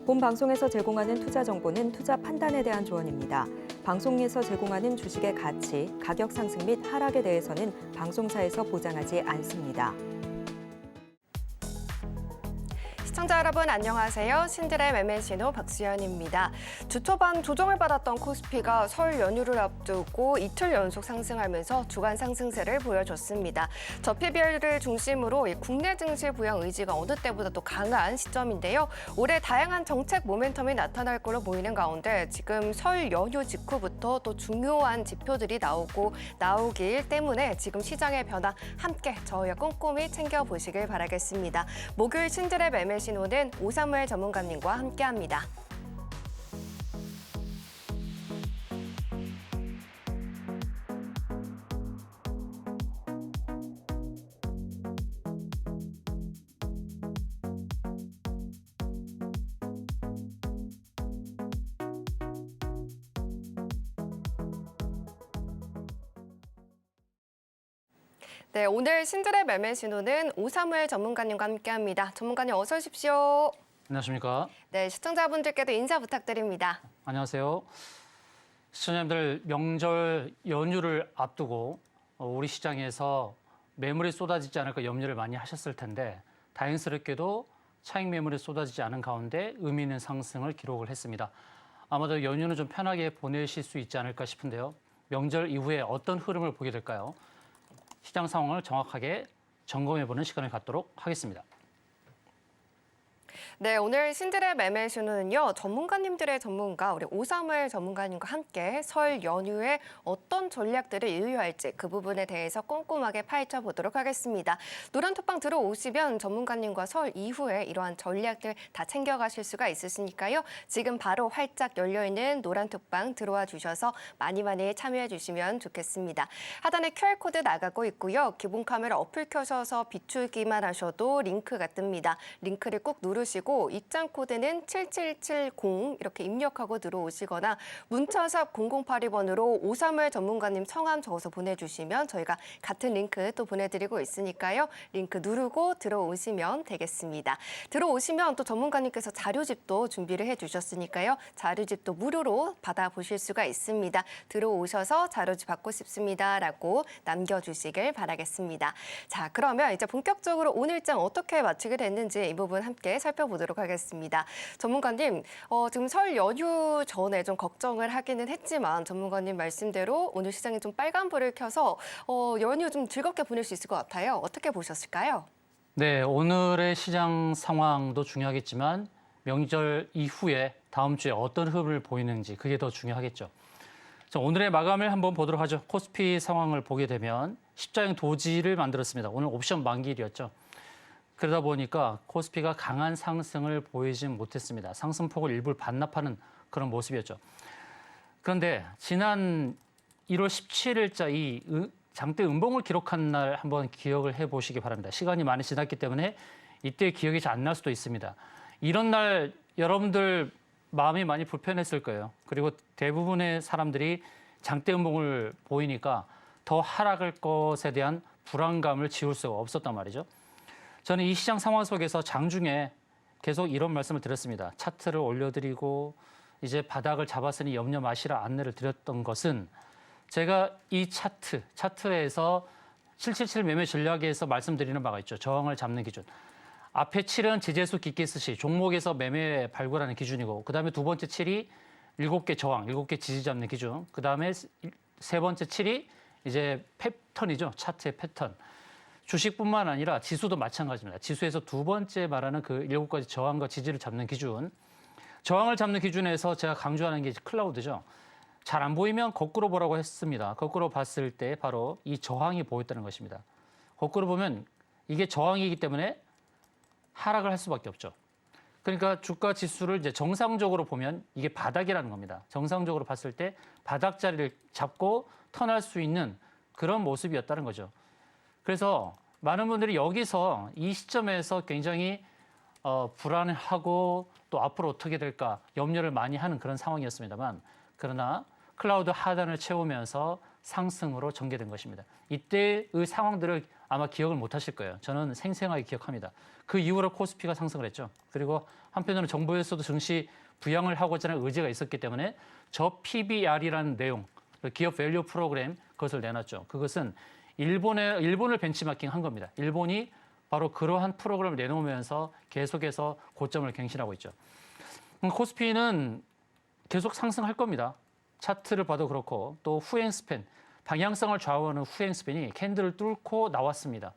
본 방송에서 제공하는 투자 정보는 투자 판단에 대한 조언입니다. 방송에서 제공하는 주식의 가치, 가격 상승 및 하락에 대해서는 방송사에서 보장하지 않습니다. 시청자 여러분 안녕하세요. 신들의 매매 신호 박수연입니다. 주 초반 조정을 받았던 코스피가 설 연휴를 앞두고 이틀 연속 상승하면서 주간 상승세를 보여줬습니다. 저PBR을 중심으로 국내 증시 부양 의지가 어느 때보다도 강한 시점인데요. 올해 다양한 정책 모멘텀이 나타날 걸로 보이는 가운데 지금 설 연휴 직후부터 또 중요한 지표들이 나오길 때문에 지금 시장의 변화 함께 저희와 꼼꼼히 챙겨보시길 바라겠습니다. 목요일 신들의 매매 신호는 오사무엘 전문가님과 함께합니다. 네, 오늘 신들의 매매 신호는 오사무엘 전문가님과 함께합니다. 전문가님 어서 오십시오. 안녕하십니까? 네, 시청자분들께도 인사 부탁드립니다. 안녕하세요. 시청자님들 명절 연휴를 앞두고 우리 시장에서 매물이 쏟아지지 않을까 염려를 많이 하셨을 텐데 다행스럽게도 차익 매물이 쏟아지지 않은 가운데 의미 있는 상승을 기록을 했습니다. 아마도 연휴는 좀 편하게 보내실 수 있지 않을까 싶은데요. 명절 이후에 어떤 흐름을 보게 될까요? 시장 상황을 정확하게 점검해보는 시간을 갖도록 하겠습니다. 네, 오늘 신들의 매매 신호는요. 전문가님들의 전문가 우리 오사무엘 전문가님과 함께 설 연휴에 어떤 전략들을 유효할지 그 부분에 대해서 꼼꼼하게 파헤쳐 보도록 하겠습니다. 노란톡방 들어오시면 전문가님과 설 이후에 이러한 전략들 다 챙겨가실 수가 있으시니까요. 지금 바로 활짝 열려있는 노란톡방 들어와 주셔서 많이 참여해 주시면 좋겠습니다. 하단에 QR코드 나가고 있고요. 기본 카메라 어플 켜셔서 비추기만 하셔도 링크가 뜹니다. 링크를 꼭 누르시고 입장 코드는 7770 이렇게 입력하고 들어오시거나 문자샵 0082번으로 오사무엘 전문가님 성함 적어서 보내주시면 저희가 같은 링크 또 보내드리고 있으니까요. 링크 누르고 들어오시면 되겠습니다. 들어오시면 또 전문가님께서 자료집도 준비를 해주셨으니까요. 자료집도 무료로 받아보실 수가 있습니다. 들어오셔서 자료집 받고 싶습니다라고 남겨주시길 바라겠습니다. 자, 그러면 이제 본격적으로 오늘 장 어떻게 마치게 됐는지 이 부분 함께 살펴보도록 하겠습니다. 전문가님, 지금 설 연휴 전에 좀 걱정을 하기는 했지만 전문가님 말씀대로 오늘 시장이 좀 빨간불을 켜서 연휴 좀 즐겁게 보낼 수 있을 것 같아요. 어떻게 보셨을까요? 네, 오늘의 시장 상황도 중요하겠지만 명절 이후에 다음 주에 어떤 흐름을 보이는지 그게 더 중요하겠죠. 자, 오늘의 마감을 한번 보도록 하죠. 코스피 상황을 보게 되면 십자형 도지를 만들었습니다. 오늘 옵션 만기일이었죠. 그러다 보니까 코스피가 강한 상승을 보이진 못했습니다. 상승폭을 일부 반납하는 그런 모습이었죠. 그런데 지난 1월 17일자 이 장대 음봉을 기록한 날 한번 기억을 해보시기 바랍니다. 시간이 많이 지났기 때문에 이때 기억이 잘 안 날 수도 있습니다. 이런 날 여러분들 마음이 많이 불편했을 거예요. 그리고 대부분의 사람들이 장대 음봉을 보이니까 더 하락할 것에 대한 불안감을 지울 수가 없었단 말이죠. 저는 이 시장 상황 속에서 장중에 계속 이런 말씀을 드렸습니다. 차트를 올려드리고 이제 바닥을 잡았으니 염려 마시라 안내를 드렸던 것은 제가 이 차트에서 777 매매 전략에서 말씀드리는 바가 있죠. 저항을 잡는 기준. 앞에 7은 지지수 깊게 쓰시, 종목에서 매매 발굴하는 기준이고 그다음에 두 번째 7이 7개 저항, 7개 지지 잡는 기준. 그다음에 세 번째 7이 이제 패턴이죠. 차트의 패턴. 주식뿐만 아니라 지수도 마찬가지입니다. 지수에서 두 번째 말하는 그 7가지 저항과 지지를 잡는 기준. 저항을 잡는 기준에서 제가 강조하는 게 클라우드죠. 잘 안 보이면 거꾸로 보라고 했습니다. 거꾸로 봤을 때 바로 이 저항이 보였다는 것입니다. 거꾸로 보면 이게 저항이기 때문에 하락을 할 수밖에 없죠. 그러니까 주가 지수를 이제 정상적으로 보면 이게 바닥이라는 겁니다. 정상적으로 봤을 때 바닥 자리를 잡고 턴할 수 있는 그런 모습이었다는 거죠. 그래서 많은 분들이 여기서 이 시점에서 굉장히 불안해하고 또 앞으로 어떻게 될까 염려를 많이 하는 그런 상황이었습니다만 그러나 클라우드 하단을 채우면서 상승으로 전개된 것입니다. 이때의 상황들을 아마 기억을 못 하실 거예요. 저는 생생하게 기억합니다. 그 이후로 코스피가 상승을 했죠. 그리고 한편으로는 정부에서도 증시 부양을 하고자 하는 의지가 있었기 때문에 저 PBR이라는 내용, 기업 밸류 프로그램 그것을 내놨죠. 그것은 일본을 벤치마킹 한 겁니다. 일본이 바로 그러한 프로그램을 내놓으면서 계속해서 고점을 갱신하고 있죠. 코스피는 계속 상승할 겁니다. 차트를 봐도 그렇고 또 후행 스팬, 방향성을 좌우하는 후행 스팬이 캔들을 뚫고 나왔습니다.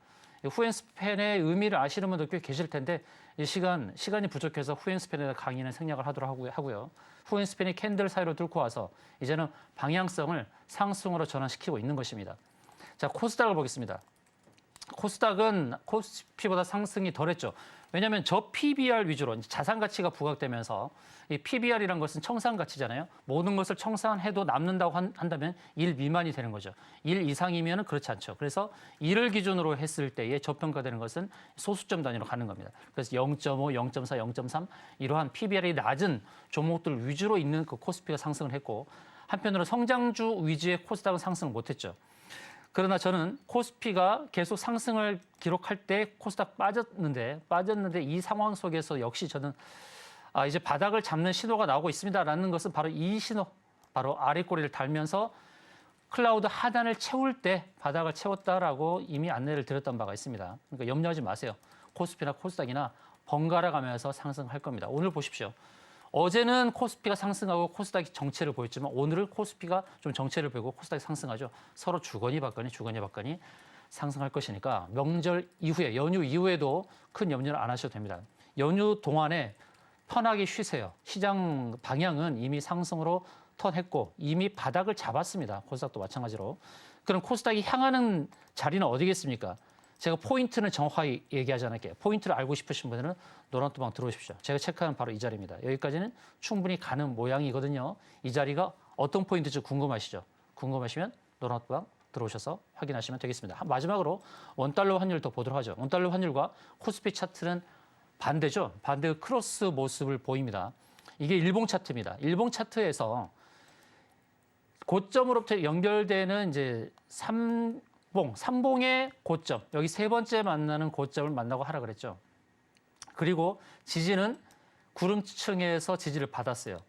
후행 스팬의 의미를 아시는 분들 꽤 계실 텐데 이 시간이 부족해서 후행 스팬에 대한 강의는 생략을 하도록 하고요. 후행 스팬이 캔들 사이로 뚫고 와서 이제는 방향성을 상승으로 전환시키고 있는 것입니다. 자, 코스닥을 보겠습니다. 코스닥은 코스피보다 상승이 덜했죠. 왜냐하면 저 PBR 위주로 자산 가치가 부각되면서 이 PBR이라는 것은 청산 가치잖아요. 모든 것을 청산해도 남는다고 한다면 1 미만이 되는 거죠. 1 이상이면 그렇지 않죠. 그래서 1을 기준으로 했을 때에 저평가되는 것은 소수점 단위로 가는 겁니다. 그래서 0.5, 0.4, 0.3 이러한 PBR이 낮은 종목들 위주로 있는 그 코스피가 상승을 했고 한편으로 성장주 위주의 코스닥은 상승을 못했죠. 그러나 저는 코스피가 계속 상승을 기록할 때 코스닥 빠졌는데 이 상황 속에서 역시 저는 이제 바닥을 잡는 신호가 나오고 있습니다라는 것은 바로 이 신호, 바로 아래 꼬리를 달면서 클라우드 하단을 채울 때 바닥을 채웠다라고 이미 안내를 드렸던 바가 있습니다. 그러니까 염려하지 마세요. 코스피나 코스닥이나 번갈아 가면서 상승할 겁니다. 오늘 보십시오. 어제는 코스피가 상승하고 코스닥이 정체를 보였지만 오늘은 코스피가 좀 정체를 보이고 코스닥이 상승하죠. 서로 주거니 받거니 상승할 것이니까 명절 이후에 연휴 이후에도 큰 염려를 안 하셔도 됩니다. 연휴 동안에 편하게 쉬세요. 시장 방향은 이미 상승으로 턴했고 이미 바닥을 잡았습니다. 코스닥도 마찬가지로. 그럼 코스닥이 향하는 자리는 어디겠습니까? 제가 포인트는 정확하게 얘기하지 않을게요. 포인트를 알고 싶으신 분들은 노란뚜방 들어오십시오. 제가 체크하는 바로 이 자리입니다. 여기까지는 충분히 가는 모양이거든요. 이 자리가 어떤 포인트인지 궁금하시죠? 궁금하시면 노란뚜방 들어오셔서 확인하시면 되겠습니다. 마지막으로 원달러 환율 더 보도록 하죠. 원달러 환율과 코스피 차트는 반대죠. 반대 크로스 모습을 보입니다. 이게 일봉 차트입니다. 일봉 차트에서 고점으로부터 연결되는 이제 삼봉의 고점, 여기 세 번째 만나는 고점을 만나고 하라 그랬죠. 그리고 지지는 구름층에서 지지를 받았어요.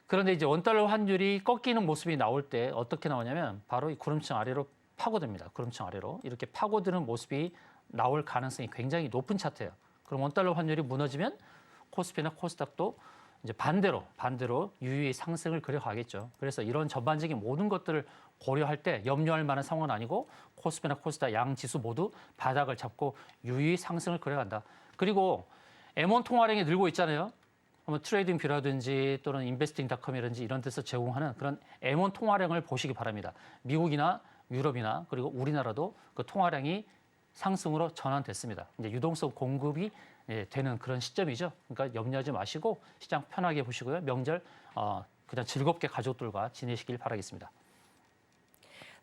그런데 이제 원달러 환율이 꺾이는 모습이 나올 때 어떻게 나오냐면 바로 이 구름층 아래로 파고듭니다. 구름층 아래로 이렇게 파고드는 모습이 나올 가능성이 굉장히 높은 차트예요. 그럼 원달러 환율이 무너지면 코스피나 코스닥도 이제 반대로 유유히 상승을 그려가겠죠. 그래서 이런 전반적인 모든 것들을 고려할 때 염려할 만한 상황은 아니고 코스피나 코스닥 양 지수 모두 바닥을 잡고 유유히 상승을 그려간다. 그리고 M1 통화량이 늘고 있잖아요. 트레이딩 뷰라든지 또는 인베스팅닷컴이라든지 이런 데서 제공하는 그런 M1 통화량을 보시기 바랍니다. 미국이나 유럽이나 그리고 우리나라도 그 통화량이 상승으로 전환됐습니다. 이제 유동성 공급이 되는 그런 시점이죠. 그러니까 염려하지 마시고 시장 편하게 보시고요. 명절 그냥 즐겁게 가족들과 지내시길 바라겠습니다.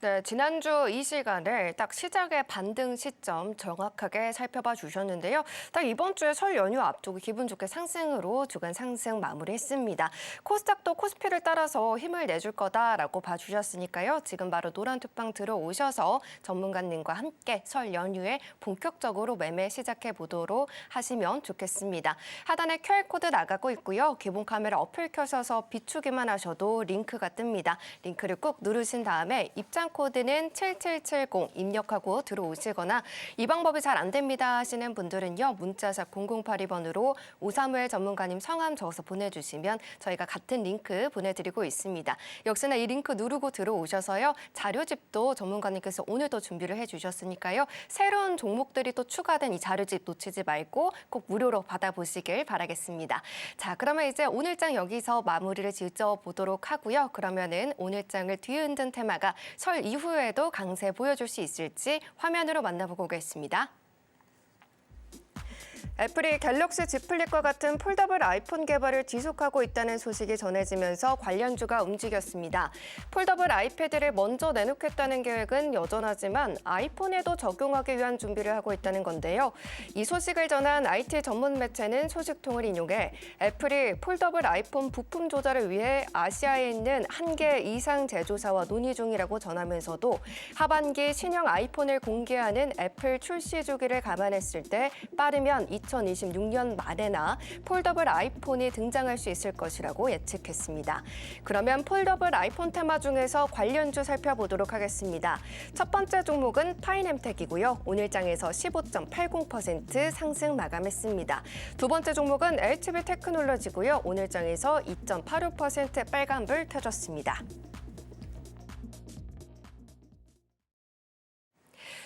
네, 지난주 이 시간을 딱 시작의 반등 시점 정확하게 살펴봐 주셨는데요. 딱 이번 주에 설 연휴 앞두고 기분 좋게 상승으로 주간 상승 마무리했습니다. 코스닥도 코스피를 따라서 힘을 내줄 거다라고 봐주셨으니까요. 지금 바로 노란투방 들어오셔서 전문가님과 함께 설 연휴에 본격적으로 매매 시작해 보도록 하시면 좋겠습니다. 하단에 QR코드 나가고 있고요. 기본 카메라 어플 켜셔서 비추기만 하셔도 링크가 뜹니다. 링크를 꾹 누르신 다음에 입장 코드는 7770 입력하고 들어오시거나 이 방법이 잘 안 됩니다 하시는 분들은요. 문자샵 0082번으로 오사무엘 전문가님 성함 적어서 보내주시면 저희가 같은 링크 보내드리고 있습니다. 역시나 이 링크 누르고 들어오셔서요. 자료집도 전문가님께서 오늘도 준비를 해주셨으니까요. 새로운 종목들이 또 추가된 이 자료집 놓치지 말고 꼭 무료로 받아보시길 바라겠습니다. 자, 그러면 이제 오늘장 여기서 마무리를 지어보도록 하고요. 그러면은 오늘장을 뒤흔든 테마가 설 이후에도 강세 보여줄 수 있을지 화면으로 만나보고 오겠습니다. 애플이 갤럭시 Z 플립과 같은 폴더블 아이폰 개발을 지속하고 있다는 소식이 전해지면서 관련주가 움직였습니다. 폴더블 아이패드를 먼저 내놓겠다는 계획은 여전하지만 아이폰에도 적용하기 위한 준비를 하고 있다는 건데요. 이 소식을 전한 IT 전문 매체는 소식통을 인용해 애플이 폴더블 아이폰 부품 조달을 위해 아시아에 있는 1개 이상 제조사와 논의 중이라고 전하면서도 하반기 신형 아이폰을 공개하는 애플 출시 주기를 감안했을 때 빠르면 2026년 말에나 폴더블 아이폰이 등장할 수 있을 것이라고 예측했습니다. 그러면 폴더블 아이폰 테마 중에서 관련주 살펴보도록 하겠습니다. 첫 번째 종목은 파인엠텍이고요. 오늘 장에서 15.80% 상승 마감했습니다. 두 번째 종목은 HB 테크놀로지고요. 오늘 장에서 2.85% 빨간불 켜졌습니다.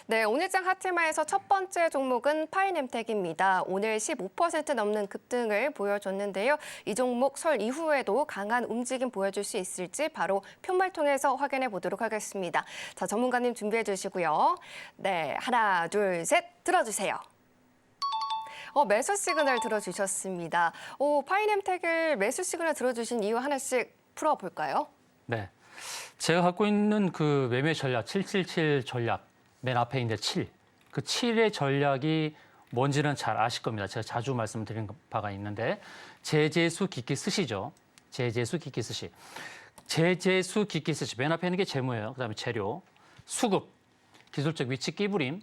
네, 오늘장 핫테마에서 첫 번째 종목은 파인엠텍입니다. 오늘 15% 넘는 급등을 보여줬는데요. 이 종목 설 이후에도 강한 움직임 보여줄 수 있을지 바로 표말 통해서 확인해 보도록 하겠습니다. 자, 전문가님 준비해 주시고요. 네, 하나, 둘, 셋, 들어주세요. 매수 시그널 들어주셨습니다. 파인엠텍을 매수 시그널 들어주신 이유 하나씩 풀어볼까요? 네, 제가 갖고 있는 그 매매 전략 777 전략 맨 앞에 있는데 7. 그 7의 전략이 뭔지는 잘 아실 겁니다. 제가 자주 말씀드린 바가 있는데 제재수 깊게 쓰시죠. 제재수 깊게 쓰시. 제재수 깊게 쓰시. 맨 앞에 있는 게 재무예요. 그다음에 재료, 수급, 기술적 위치 끼부림,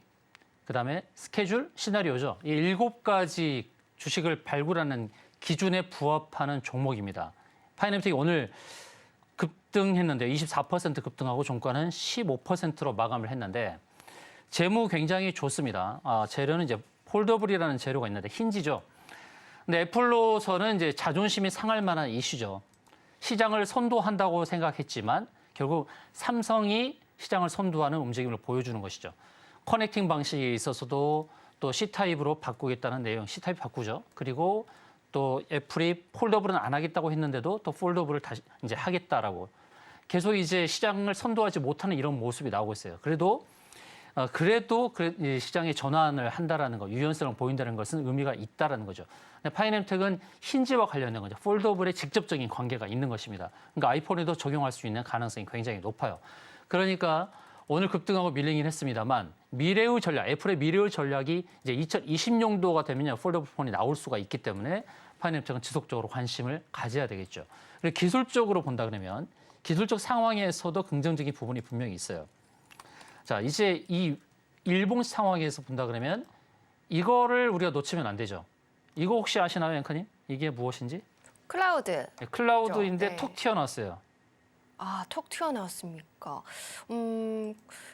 그다음에 스케줄, 시나리오죠. 이 7가지 주식을 발굴하는 기준에 부합하는 종목입니다. 파이낸텍이 오늘 급등했는데 24% 급등하고 종가는 15%로 마감을 했는데 재무 굉장히 좋습니다. 재료는 이제 폴더블이라는 재료가 있는데 힌지죠. 근데 애플로서는 이제 자존심이 상할 만한 이슈죠. 시장을 선도한다고 생각했지만 결국 삼성이 시장을 선도하는 움직임을 보여주는 것이죠. 커넥팅 방식에 있어서도 또 C타입으로 바꾸겠다는 내용, C타입 바꾸죠. 그리고 또 애플이 폴더블은 안 하겠다고 했는데도 또 폴더블을 다시 이제 하겠다라고 계속 이제 시장을 선도하지 못하는 이런 모습이 나오고 있어요. 그래도 시장의 전환을 한다라는 거, 유연성을 보인다는 것은 의미가 있다라는 거죠. 파이낸텍은 힌지와 관련된 거죠. 폴더블의 직접적인 관계가 있는 것입니다. 그러니까 아이폰에도 적용할 수 있는 가능성이 굉장히 높아요. 그러니까 오늘 급등하고 밀리긴 했습니다만 미래의 전략, 애플의 미래의 전략이 이제 2020년도가 되면 폴더블 폰이 나올 수가 있기 때문에 파이낸텍은 지속적으로 관심을 가져야 되겠죠. 그리고 기술적으로 본다 그러면 기술적 상황에서도 긍정적인 부분이 분명히 있어요. 자, 이제 이 일본 상황에서 본다 그러면 이거를 우리가 놓치면 안 되죠. 이거 혹시 아시나요, 앵커님? 이게 무엇인지? 클라우드. 네, 클라우드인데 네. 톡 튀어나왔어요. 톡 튀어나왔습니까?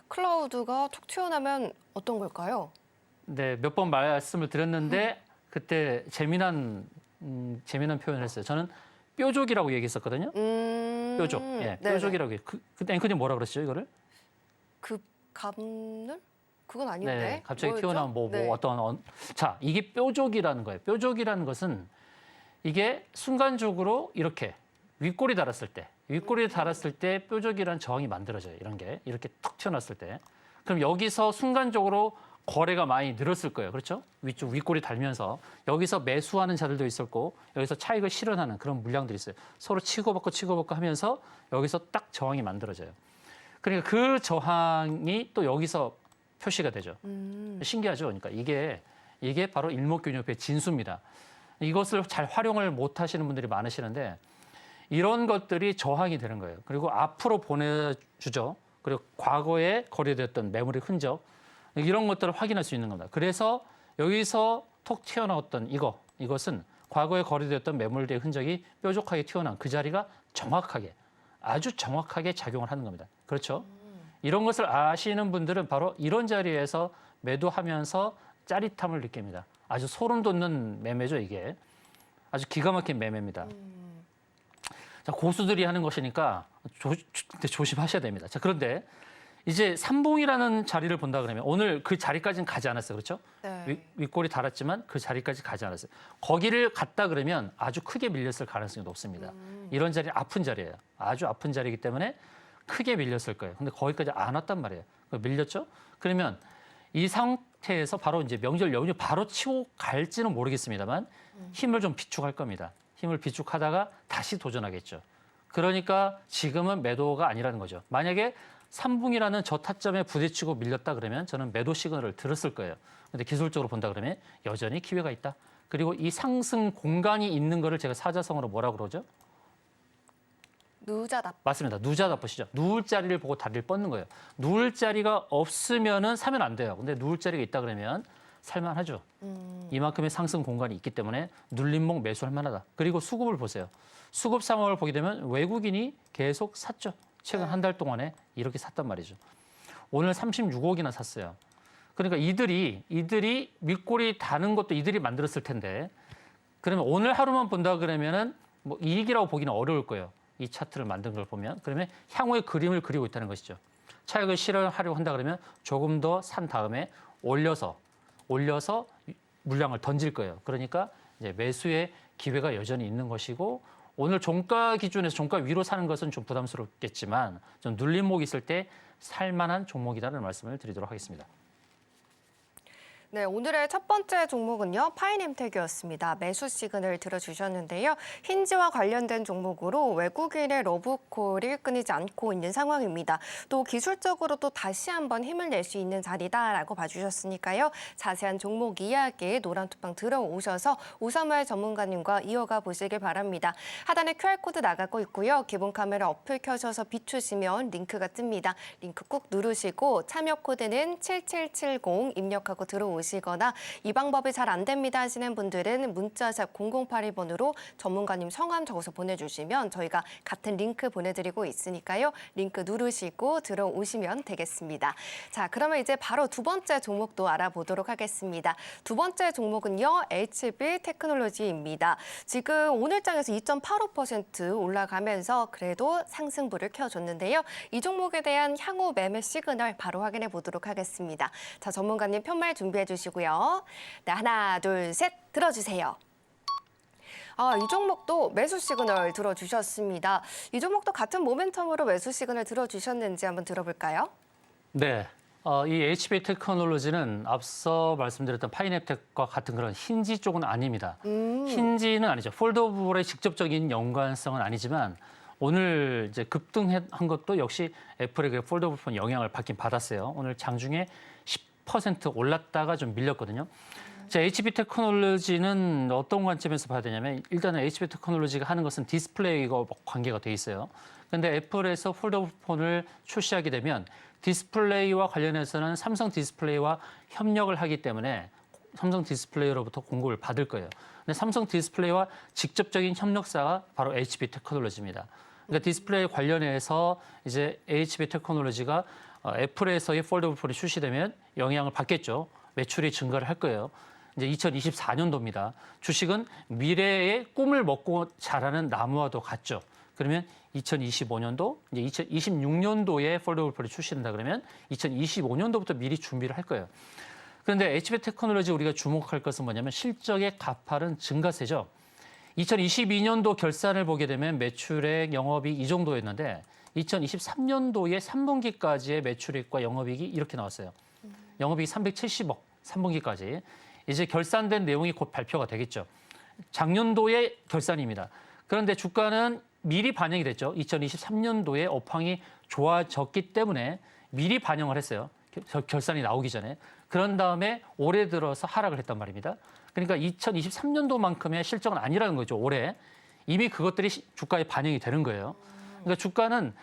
클라우드가 톡 튀어나면 어떤 걸까요? 네, 몇 번 말씀을 드렸는데 그때 재미난 표현을 했어요. 저는 뾰족이라고 얘기했었거든요. 뾰족. 예, 뾰족이라고 얘기. 그때 앵커님 뭐라 그랬죠, 이거를? 갑늘? 그건 아닌데. 네, 갑자기 뭐였죠? 튀어나온 네. 자, 이게 뾰족이라는 거예요. 뾰족이라는 것은 이게 순간적으로 이렇게 윗꼬리 달았을 때 뾰족이라는 저항이 만들어져요. 이런 게 이렇게 턱 튀어나왔을 때. 그럼 여기서 순간적으로 거래가 많이 늘었을 거예요. 그렇죠? 위쪽 윗꼬리 달면서 여기서 매수하는 자들도 있었고 여기서 차익을 실현하는 그런 물량들이 있어요. 서로 치고받고 하면서 여기서 딱 저항이 만들어져요. 그러니까 그 저항이 또 여기서 표시가 되죠. 신기하죠. 그러니까 이게 바로 일목균형표의 진수입니다. 이것을 잘 활용을 못 하시는 분들이 많으시는데 이런 것들이 저항이 되는 거예요. 그리고 앞으로 보내주죠. 그리고 과거에 거래되었던 매물의 흔적 이런 것들을 확인할 수 있는 겁니다. 그래서 여기서 톡 튀어나왔던 이것은 과거에 거래되었던 매물의 흔적이 뾰족하게 튀어나온 그 자리가 아주 정확하게 작용을 하는 겁니다. 그렇죠? 이런 것을 아시는 분들은 바로 이런 자리에서 매도하면서 짜릿함을 느낍니다. 아주 소름 돋는 매매죠, 이게. 아주 기가 막힌 매매입니다. 자, 고수들이 하는 것이니까 조심하셔야 됩니다. 자, 그런데 이제 삼봉이라는 자리를 본다 그러면 오늘 그 자리까지는 가지 않았어요. 그렇죠? 네. 윗골이 달았지만 그 자리까지 가지 않았어요. 거기를 갔다 그러면 아주 크게 밀렸을 가능성이 높습니다. 이런 자리는 아픈 자리예요. 아주 아픈 자리이기 때문에 크게 밀렸을 거예요. 근데 거기까지 안 왔단 말이에요. 밀렸죠? 그러면 이 상태에서 바로 이제 명절 연휴 바로 치고 갈지는 모르겠습니다만 힘을 좀 비축할 겁니다. 힘을 비축하다가 다시 도전하겠죠. 그러니까 지금은 매도가 아니라는 거죠. 만약에 3분기라는 저타점에 부딪히고 밀렸다 그러면 저는 매도 시그널을 들었을 거예요. 근데 기술적으로 본다 그러면 여전히 기회가 있다. 그리고 이 상승 공간이 있는 거를 제가 사자성어로 뭐라고 그러죠? 누자답. 맞습니다. 누자답 보시죠. 누울 자리를 보고 다리를 뻗는 거예요. 누울 자리가 없으면은 사면 안 돼요. 근데 누울 자리가 있다 그러면 살만하죠. 이만큼의 상승 공간이 있기 때문에 눌림목 매수할 만하다. 그리고 수급을 보세요. 수급 상황을 보게 되면 외국인이 계속 샀죠. 최근 한 달 동안에 이렇게 샀단 말이죠. 오늘 36억이나 샀어요. 그러니까 이들이 밑골이 다는 것도 이들이 만들었을 텐데 그러면 오늘 하루만 본다 그러면은 뭐 이익이라고 보기는 어려울 거예요. 이 차트를 만든 걸 보면 그러면 향후의 그림을 그리고 있다는 것이죠. 차익을 실현하려고 한다 그러면 조금 더 산 다음에 올려서 물량을 던질 거예요. 그러니까 이제 매수의 기회가 여전히 있는 것이고 오늘 종가 기준에서 종가 위로 사는 것은 좀 부담스럽겠지만 좀 눌림목이 있을 때 살만한 종목이라는 말씀을 드리도록 하겠습니다. 네, 오늘의 첫 번째 종목은요. 파이nem텍이었습니다. 매수 시그널 들어주셨는데요. 힌지와 관련된 종목으로 외국인의 러브콜이 끊이지 않고 있는 상황입니다. 또 기술적으로도 다시 한번 힘을 낼 수 있는 자리다라고 봐주셨으니까요. 자세한 종목 이야기 노란투방 들어오셔서 오사무엘 전문가님과 이어가 보시길 바랍니다. 하단에 QR코드 나가고 있고요. 기본 카메라 어플 켜셔서 비추시면 링크가 뜹니다. 링크 꾹 누르시고 참여 코드는 7770 입력하고 들어오시거나 이 방법이 잘 안 됩니다 하시는 분들은 문자샵 0082번으로 전문가님 성함 적어서 보내주시면 저희가 같은 링크 보내드리고 있으니까요. 링크 누르시고 들어오시면 되겠습니다. 자, 그러면 이제 바로 두 번째 종목도 알아보도록 하겠습니다. 두 번째 종목은요. HB테크놀로지입니다. 지금 오늘장에서 2.85% 올라가면서 그래도 상승불을 켜줬는데요. 이 종목에 대한 향후 매매 시그널 바로 확인해 보도록 하겠습니다. 자, 전문가님 편말 준비해 주시고요. 네, 하나, 둘, 셋 들어주세요. 이 종목도 매수 시그널 들어주셨습니다. 이 종목도 같은 모멘텀으로 매수 시그널 들어주셨는지 한번 들어볼까요? 네. 이 HB테크놀로지는 앞서 말씀드렸던 파이nem텍과 같은 그런 힌지 쪽은 아닙니다. 힌지는 아니죠. 폴더블의 직접적인 연관성은 아니지만 오늘 이제 급등한 것도 역시 애플의 폴더블 폰 영향을 받긴 받았어요. 오늘 장중에 10% 올랐다가 좀 밀렸거든요. 자, HB테크놀로지는 어떤 관점에서 봐야 되냐면 일단은 HB테크놀로지가 하는 것은 디스플레이와 관계가 돼 있어요. 그런데 애플에서 폴더블 폰을 출시하게 되면 디스플레이와 관련해서는 삼성 디스플레이와 협력을 하기 때문에 삼성 디스플레이로부터 공급을 받을 거예요. 근데 삼성 디스플레이와 직접적인 협력사가 바로 HB테크놀로지입니다. 그러니까 디스플레이 관련해서 이제 HB테크놀로지가 애플에서의 폴더블 폰이 출시되면 영향을 받겠죠. 매출이 증가를 할 거예요. 이제 2024년도입니다. 주식은 미래의 꿈을 먹고 자라는 나무와도 같죠. 그러면 2025년도, 이제 2026년도에 폴더블 폰이 출시된다 그러면 2025년도부터 미리 준비를 할 거예요. 그런데 HB테크놀로지 우리가 주목할 것은 뭐냐면 실적의 가파른 증가세죠. 2022년도 결산을 보게 되면 매출액, 영업이익 이 정도였는데 2023년도에 3분기까지의 매출액과 영업이익이 이렇게 나왔어요. 영업이익 370억, 3분기까지. 이제 결산된 내용이 곧 발표가 되겠죠. 작년도의 결산입니다. 그런데 주가는 미리 반영이 됐죠. 2023년도에 업황이 좋아졌기 때문에 미리 반영을 했어요. 결산이 나오기 전에. 그런 다음에 올해 들어서 하락을 했단 말입니다. 그러니까 2023년도만큼의 실적은 아니라는 거죠. 올해. 이미 그것들이 주가에 반영이 되는 거예요. 그러니까 주가는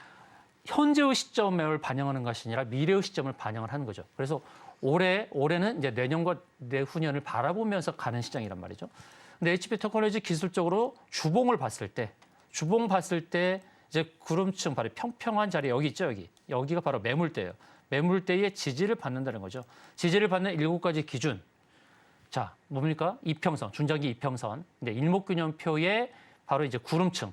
현재의 시점을 반영하는 것이 아니라 미래의 시점을 반영을 하는 거죠. 그래서 올해는 이제 내년과 내후년을 바라보면서 가는 시장이란 말이죠. 근데 HB테크놀로지 기술적으로 주봉을 봤을 때 이제 구름층 바로 평평한 자리 여기 있죠, 여기. 여기가 바로 매물대예요. 매물대의 지지를 받는다는 거죠. 지지를 받는 7가지 기준. 자, 뭡니까? 이평선, 중장기 이평선. 근데 일목균형표에 바로 이제 구름층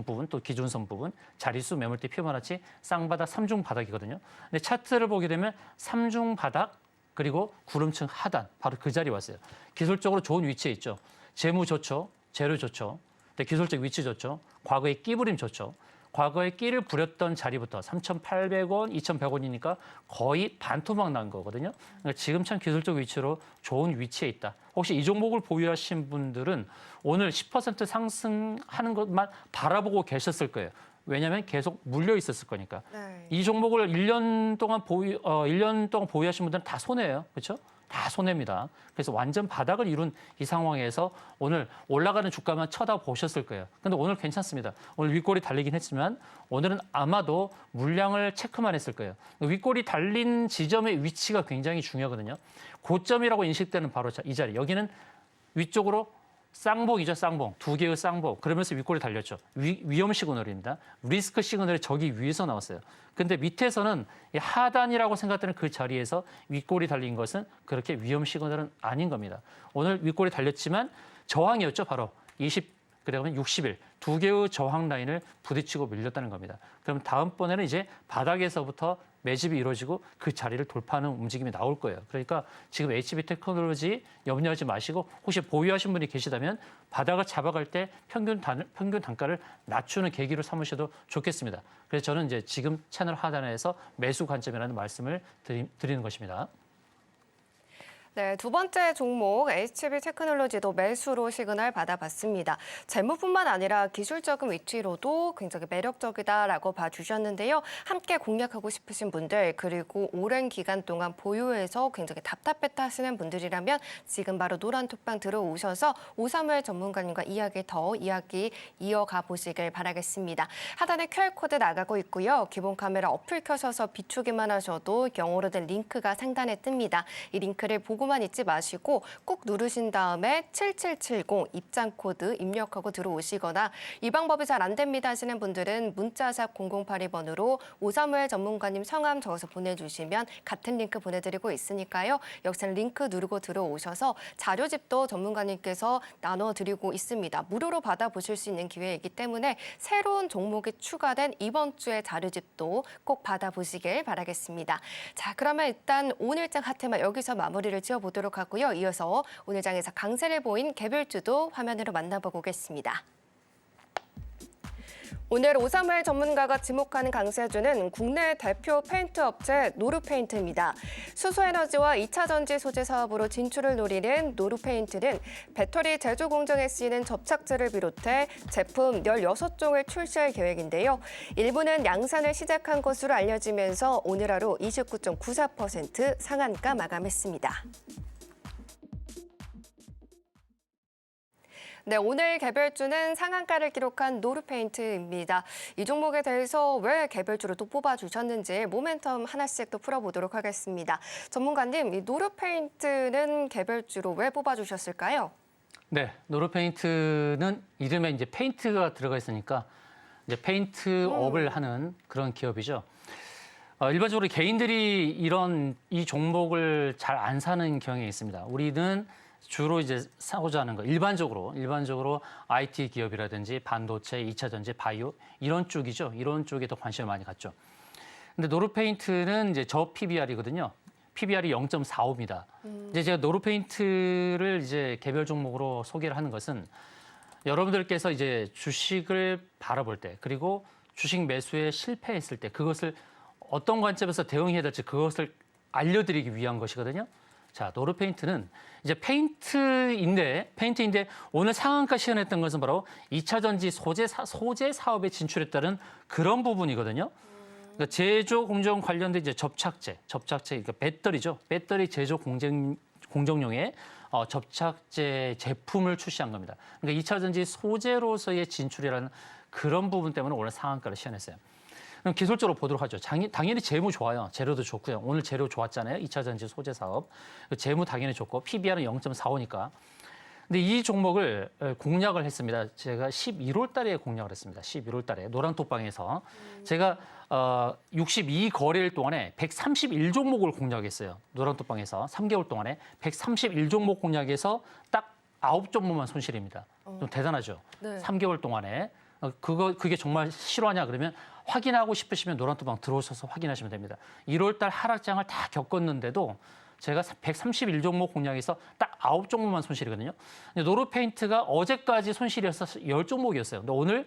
부분, 또 기준선 부분, 자릿수 매물대 표만하치 쌍바닥, 삼중바닥이거든요. 근데 차트를 보게 되면 삼중바닥 그리고 구름층 하단, 바로 그 자리에 왔어요. 기술적으로 좋은 위치에 있죠. 재무 좋죠, 재료 좋죠. 근데 기술적 위치 좋죠. 과거의 끼부림 좋죠. 과거에 끼를 부렸던 자리부터 3,800원, 2,100원이니까 거의 반토막 난 거거든요. 그러니까 지금 참 기술적 위치로 좋은 위치에 있다. 혹시 이 종목을 보유하신 분들은 오늘 10% 상승하는 것만 바라보고 계셨을 거예요. 왜냐하면 계속 물려 있었을 거니까. 네. 이 종목을 1년 동안 1년 동안 보유하신 분들은 다 손해예요. 그렇죠? 다 손해입니다. 그래서 완전 바닥을 이룬 이 상황에서 오늘 올라가는 주가만 쳐다보셨을 거예요. 근데 오늘 괜찮습니다. 오늘 윗골이 달리긴 했지만 오늘은 아마도 물량을 체크만 했을 거예요. 윗골이 달린 지점의 위치가 굉장히 중요하거든요. 고점이라고 인식되는 바로 이 자리. 여기는 위쪽으로 쌍봉이죠, 쌍봉. 두 개의 쌍봉. 그러면서 윗골이 달렸죠. 위험 시그널입니다. 리스크 시그널이 저기 위에서 나왔어요. 근데 밑에서는 이 하단이라고 생각되는 그 자리에서 윗골이 달린 것은 그렇게 위험 시그널은 아닌 겁니다. 오늘 윗골이 달렸지만 저항이었죠, 바로 그러면 60일 두 개의 저항 라인을 부딪히고 밀렸다는 겁니다. 그럼 다음번에는 이제 바닥에서부터 매집이 이루어지고 그 자리를 돌파하는 움직임이 나올 거예요. 그러니까 지금 HB테크놀로지 염려하지 마시고 혹시 보유하신 분이 계시다면 바닥을 잡아갈 때 평균 단가를 낮추는 계기로 삼으셔도 좋겠습니다. 그래서 저는 이제 지금 채널 하단에서 매수 관점이라는 말씀을 드리는 것입니다. 네, 두 번째 종목 HB테크놀로지도 매수로 시그널 받아봤습니다. 재무뿐만 아니라 기술적인 위치로도 굉장히 매력적이다라고 봐주셨는데요. 함께 공략하고 싶으신 분들 그리고 오랜 기간 동안 보유해서 굉장히 답답했다 하시는 분들이라면 지금 바로 노란톡방 들어오셔서 오사무엘 전문가님과 이야기 이어가 보시길 바라겠습니다. 하단에 QR코드 나가고 있고요. 기본 카메라 어플 켜셔서 비추기만 하셔도 영어로 된 링크가 상단에 뜹니다. 이 링크를 보고만 잊지 마시고 꾹 누르신 다음에 7770 입장 코드 입력하고 들어오시거나 이 방법이 잘 안 됩니다 하시는 분들은 문자샵 0082번으로 오사무엘 전문가님 성함 적어서 보내주시면 같은 링크 보내드리고 있으니까요. 역시는 링크 누르고 들어오셔서 자료집도 전문가님께서 나눠드리고 있습니다. 무료로 받아보실 수 있는 기회이기 때문에 새로운 종목이 추가된 이번 주의 자료집도 꼭 받아보시길 바라겠습니다. 자, 그러면 일단 오늘장 핫테마 여기서 마무리를 지어보도록 하고요. 이어서 오늘 장에서 강세를 보인 개별주도 화면으로 만나보고 오겠습니다. 오늘 오사무엘 전문가가 지목하는 강세주는 국내 대표 페인트 업체 노루페인트입니다. 수소에너지와 2차 전지 소재 사업으로 진출을 노리는 노루페인트는 배터리 제조 공정에 쓰이는 접착제를 비롯해 제품 16종을 출시할 계획인데요. 일부는 양산을 시작한 것으로 알려지면서 오늘 하루 29.94% 상한가 마감했습니다. 네, 오늘 개별주는 상한가를 기록한 노루페인트입니다. 이 종목에 대해서 왜 개별주로 또 뽑아주셨는지 모멘텀 하나씩 또 풀어보도록 하겠습니다. 전문가님, 이 노루페인트는 개별주로 왜 뽑아주셨을까요? 네, 노루페인트는 이름에 이제 페인트가 들어가 있으니까 이제 페인트업을 하는 그런 기업이죠. 일반적으로 개인들이 이 종목을 잘 안 사는 경향이 있습니다. 우리는 주로 이제 사고자 하는 거 일반적으로 IT 기업이라든지 반도체, 2차 전지, 바이오 이런 쪽이죠. 이런 쪽에 더 관심을 많이 갖죠. 근데 노루페인트는 이제 저 PBR이거든요. PBR이 0.45입니다. 이제 제가 노루페인트를 이제 개별 종목으로 소개를 하는 것은 여러분들께서 이제 주식을 바라볼 때 그리고 주식 매수에 실패했을 때 그것을 어떤 관점에서 대응해야 될지 그것을 알려드리기 위한 것이거든요. 자, 노루페인트는 이제 페인트인데 오늘 상한가 시연했던 것은 바로 2차 전지 소재 사업에 진출했다는 그런 부분이거든요. 그러니까 제조 공정 관련된 이제 접착제 그러니까 배터리죠. 배터리 제조 공정용의 접착제 제품을 출시한 겁니다. 그러니까 2차 전지 소재로서의 진출이라는 그런 부분 때문에 오늘 상한가를 시연했어요. 그럼 기술적으로 보도록 하죠. 당연히 재무 좋아요. 재료도 좋고요. 오늘 재료 좋았잖아요. 2차 전지 소재 사업. 재무 당연히 좋고 PBR은 0.45니까. 근데 이 종목을 공략을 했습니다. 제가 11월 달에 공략을 했습니다. 11월 달에 노란톡방에서 제가 62거래일 동안에 131종목을 공략했어요. 노란톡방에서 3개월 동안에 131종목 공략해서 딱 9종목만 손실입니다. 좀 대단하죠. 네. 3개월 동안에. 그게 정말 실화냐 그러면 확인하고 싶으시면 노란톡방 들어오셔서 확인하시면 됩니다. 1월 달 하락장을 다 겪었는데도 제가 131종목 공략해서 딱 9종목만 손실이거든요. 근데 노루페인트가 어제까지 손실이었어 10종목이었어요. 근데 오늘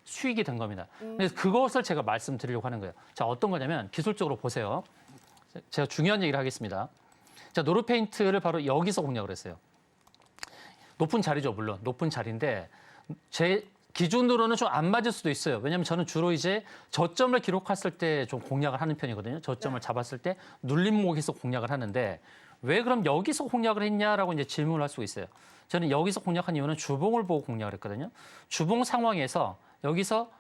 수익이 된 겁니다. 그래서 그것을 제가 말씀드리려고 하는 거예요. 자, 어떤 거냐면 기술적으로 보세요. 제가 중요한 얘기를 하겠습니다. 자, 노르페인트를 바로 여기서 공략을 했어요. 높은 자리죠, 물론. 높은 자리인데 제 기준으로는 좀 안 맞을 수도 있어요. 왜냐하면 저는 주로 이제 저점을 기록했을 때 좀 공략을 하는 편이거든요. 저점을 잡았을 때 눌림목에서 공략을 하는데 왜 그럼 여기서 공략을 했냐라고 이제 질문을 할 수가 있어요. 저는 여기서 공략한 이유는 주봉을 보고 공략을 했거든요. 주봉 상황에서 여기서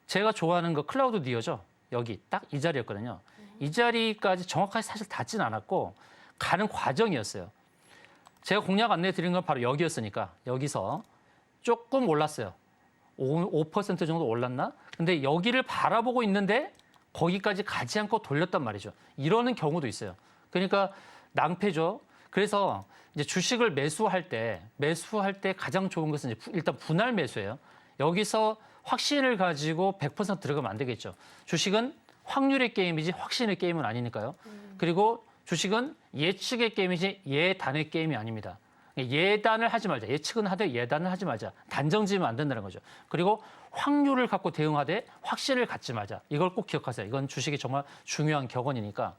제가 좋아하는 거 클라우드 니어죠. 여기 딱 이 자리였거든요. 이 자리까지 정확하게 사실 닿진 않았고 가는 과정이었어요. 제가 공략 안내 드린 건 바로 여기였으니까 여기서 조금 올랐어요. 5% 정도 올랐나? 근데 여기를 바라보고 있는데 거기까지 가지 않고 돌렸단 말이죠. 이러는 경우도 있어요. 그러니까 낭패죠. 그래서 이제 주식을 매수할 때 가장 좋은 것은 이제 일단 분할 매수예요. 여기서 확신을 가지고 100% 들어가면 안 되겠죠. 주식은 확률의 게임이지 확신의 게임은 아니니까요. 그리고 주식은 예측의 게임이지 예단의 게임이 아닙니다. 예단을 하지 말자. 예측은 하되 예단을 하지 말자. 단정 지으면 안 된다는 거죠. 그리고 확률을 갖고 대응하되 확신을 갖지 말자. 이걸 꼭 기억하세요. 이건 주식이 정말 중요한 격언이니까.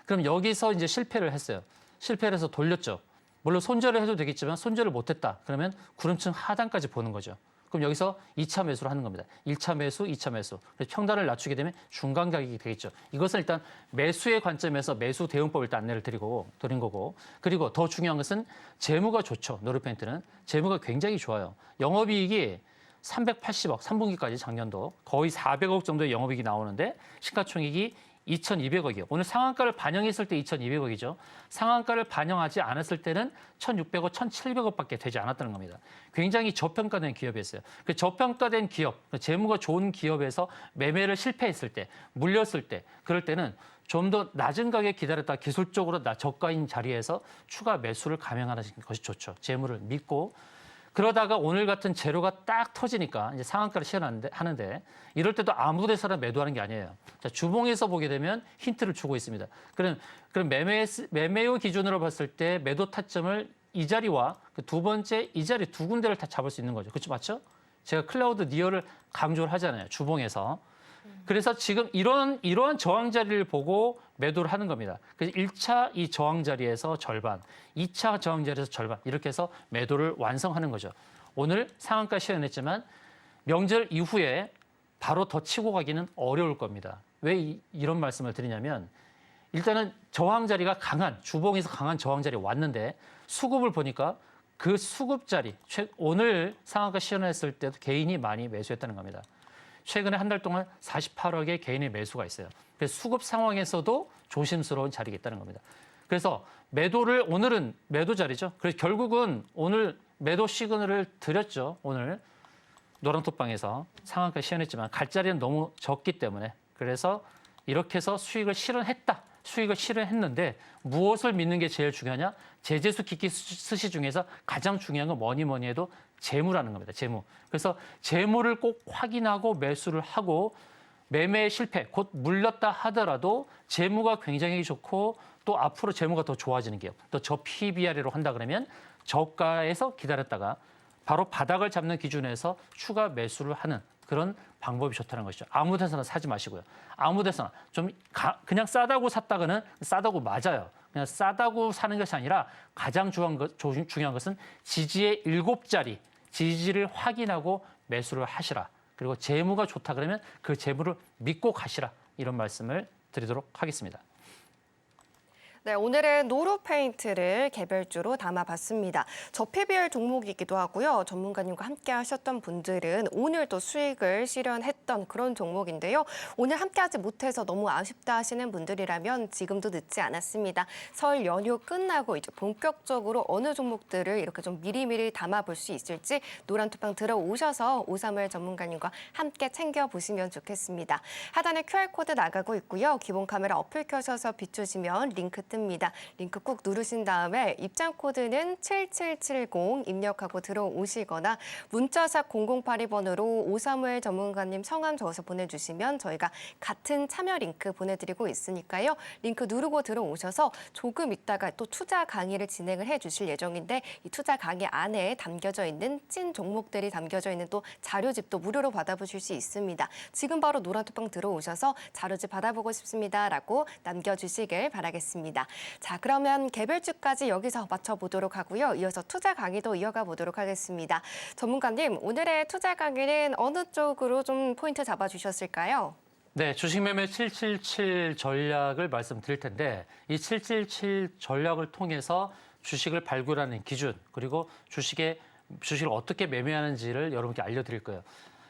그럼 여기서 이제 실패를 했어요. 실패를 해서 돌렸죠. 물론 손절을 해도 되겠지만 손절을 못했다. 그러면 구름층 하단까지 보는 거죠. 그럼 여기서 2차 매수를 하는 겁니다. 1차 매수, 2차 매수. 그래서 평단을 낮추게 되면 중간 가격이 되겠죠. 이것은 일단 매수의 관점에서 매수 대응법을 일단 안내를 드린 거고. 그리고 더 중요한 것은 재무가 좋죠. 노르페인트는. 재무가 굉장히 좋아요. 영업이익이 380억, 3분기까지 작년도 거의 400억 정도의 영업이익이 나오는데 시가총액이 2,200억이요. 오늘 상한가를 반영했을 때 2,200억이죠. 상한가를 반영하지 않았을 때는 1,600억, 1,700억밖에 되지 않았다는 겁니다. 굉장히 저평가된 기업이었어요. 그 저평가된 기업, 재무가 좋은 기업에서 매매를 실패했을 때, 물렸을 때, 그럴 때는 좀 더 낮은 가격에 기다렸다 기술적으로 저가인 자리에서 추가 매수를 감행하는 것이 좋죠. 재무를 믿고. 그러다가 오늘 같은 재료가 딱 터지니까 이제 상한가를 시연하는데 이럴 때도 아무 데서나 매도하는 게 아니에요. 자, 주봉에서 보게 되면 힌트를 주고 있습니다. 그럼 매매의 기준으로 봤을 때 매도 타점을 이 자리와 그 두 번째 이 자리 두 군데를 다 잡을 수 있는 거죠. 그렇죠, 맞죠? 제가 클라우드 니어를 강조를 하잖아요. 주봉에서. 그래서 지금 이러한 저항 자리를 보고 매도를 하는 겁니다. 그래서 1차 이 저항 자리에서 절반, 2차 저항 자리에서 절반 이렇게 해서 매도를 완성하는 거죠. 오늘 상한가 시연했지만 명절 이후에 바로 더 치고 가기는 어려울 겁니다. 왜 이런 말씀을 드리냐면 일단은 저항 자리가 강한 주봉에서 강한 저항 자리에 왔는데 수급을 보니까 그 수급 자리 오늘 상한가 시연했을 때도 개인이 많이 매수했다는 겁니다. 최근에 한 달 동안 48억의 개인의 매수가 있어요. 그래서 수급 상황에서도 조심스러운 자리가 있다는 겁니다. 그래서 매도를 오늘은 매도 자리죠. 그래서 결국은 오늘 매도 시그널을 드렸죠. 오늘 노랑톡방에서 상한가 시연했지만 갈 자리는 너무 적기 때문에 그래서 이렇게 해서 수익을 실현했는데 무엇을 믿는 게 제일 중요하냐? 제재수 기기 스시 중에서 가장 중요한 건 뭐니 해도 재무라는 겁니다. 재무. 그래서 재무를 꼭 확인하고 매수를 하고 매매 실패, 곧 물렸다 하더라도 재무가 굉장히 좋고 또 앞으로 재무가 더 좋아지는 기업, 또 저 PBR로 한다 그러면 저가에서 기다렸다가 바로 바닥을 잡는 기준에서 추가 매수를 하는 그런 방법이 좋다는 것이죠. 아무 데서나 사지 마시고요. 아무 데서나 그냥 싸다고 샀다가는 싸다고 맞아요. 그냥 싸다고 사는 것이 아니라 가장 중요한 것은 지지의 7자리, 지지를 확인하고 매수를 하시라. 그리고 재무가 좋다 그러면 그 재무를 믿고 가시라. 이런 말씀을 드리도록 하겠습니다. 네, 오늘은 노르페인트를 개별주로 담아봤습니다. 저PBR 종목이기도 하고요. 전문가님과 함께 하셨던 분들은 오늘 또 수익을 실현했던 그런 종목인데요. 오늘 함께하지 못해서 너무 아쉽다 하시는 분들이라면 지금도 늦지 않았습니다. 설 연휴 끝나고 이제 본격적으로 어느 종목들을 이렇게 좀 미리미리 담아볼 수 있을지 노란톡방 들어오셔서 오사물 전문가님과 함께 챙겨보시면 좋겠습니다. 하단에 QR코드 나가고 있고요. 기본 카메라 어플 켜셔서 비추시면 링크 뜹니다. 링크 꾹 누르신 다음에 입장 코드는 7770 입력하고 들어오시거나 문자샵 0082번으로 오사무엘 전문가님 성함 적어서 보내주시면 저희가 같은 참여 링크 보내드리고 있으니까요. 링크 누르고 들어오셔서 조금 있다가 또 투자 강의를 진행을 해주실 예정인데 이 투자 강의 안에 담겨져 있는 찐 종목들이 담겨져 있는 또 자료집도 무료로 받아보실 수 있습니다. 지금 바로 노란톡방 들어오셔서 자료집 받아보고 싶습니다라고 남겨주시길 바라겠습니다. 자, 그러면 개별주까지 여기서 맞춰보도록 하고요. 이어서 투자 강의도 이어가 보도록 하겠습니다. 전문가님, 오늘의 투자 강의는 어느 쪽으로 좀 포인트 잡아주셨을까요? 네, 주식 매매 777 전략을 말씀드릴 텐데 이 777 전략을 통해서 주식을 발굴하는 기준 그리고 주식을 어떻게 매매하는지를 여러분께 알려드릴 거예요.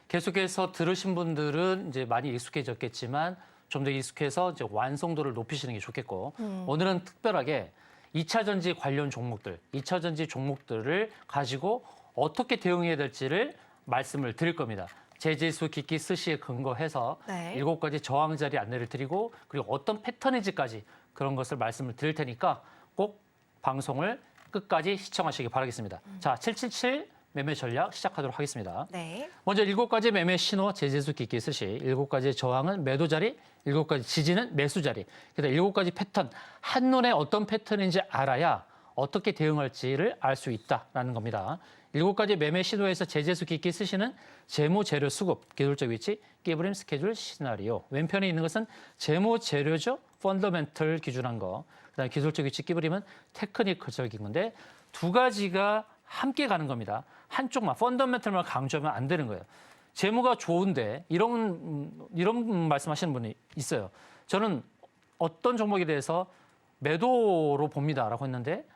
계속해서 들으신 분들은 이제 많이 익숙해졌겠지만 좀 더 익숙해서 이제 완성도를 높이시는 게 좋겠고 오늘은 특별하게 2차 전지 관련 종목들, 2차 전지 종목들을 가지고 어떻게 대응해야 될지를 말씀을 드릴 겁니다. 제재수 기기 스시에 근거해서 네. 7가지 저항 자리 안내를 드리고 그리고 어떤 패턴인지까지 그런 것을 말씀을 드릴 테니까 꼭 방송을 끝까지 시청하시기 바라겠습니다. 자, 777 매매 전략 시작하도록 하겠습니다. 네. 먼저 7가지 매매 신호 제재수 기기 스시, 7가지 저항은 매도 자리, 7가지 지지는 매수 자리. 그다음 7가지 패턴, 한눈에 어떤 패턴인지 알아야 어떻게 대응할지를 알 수 있다라는 겁니다. 7가지 매매 신호에서 제재수 기기 스시는 재무 재료 수급, 기술적 위치, 끼부림 스케줄 시나리오. 왼편에 있는 것은 재무 재료죠. 펀더멘털 기준한 거. 그다음 기술적 위치 끼부림은 테크니컬적인 건데 두 가지가 함께 가는 겁니다. 한쪽만 펀더멘털만 강조하면 안 되는 거예요. 재무가 좋은데 이런 말씀하시는 분이 있어요. 저는 어떤 종목에 대해서 매도로 봅니다라고 했는데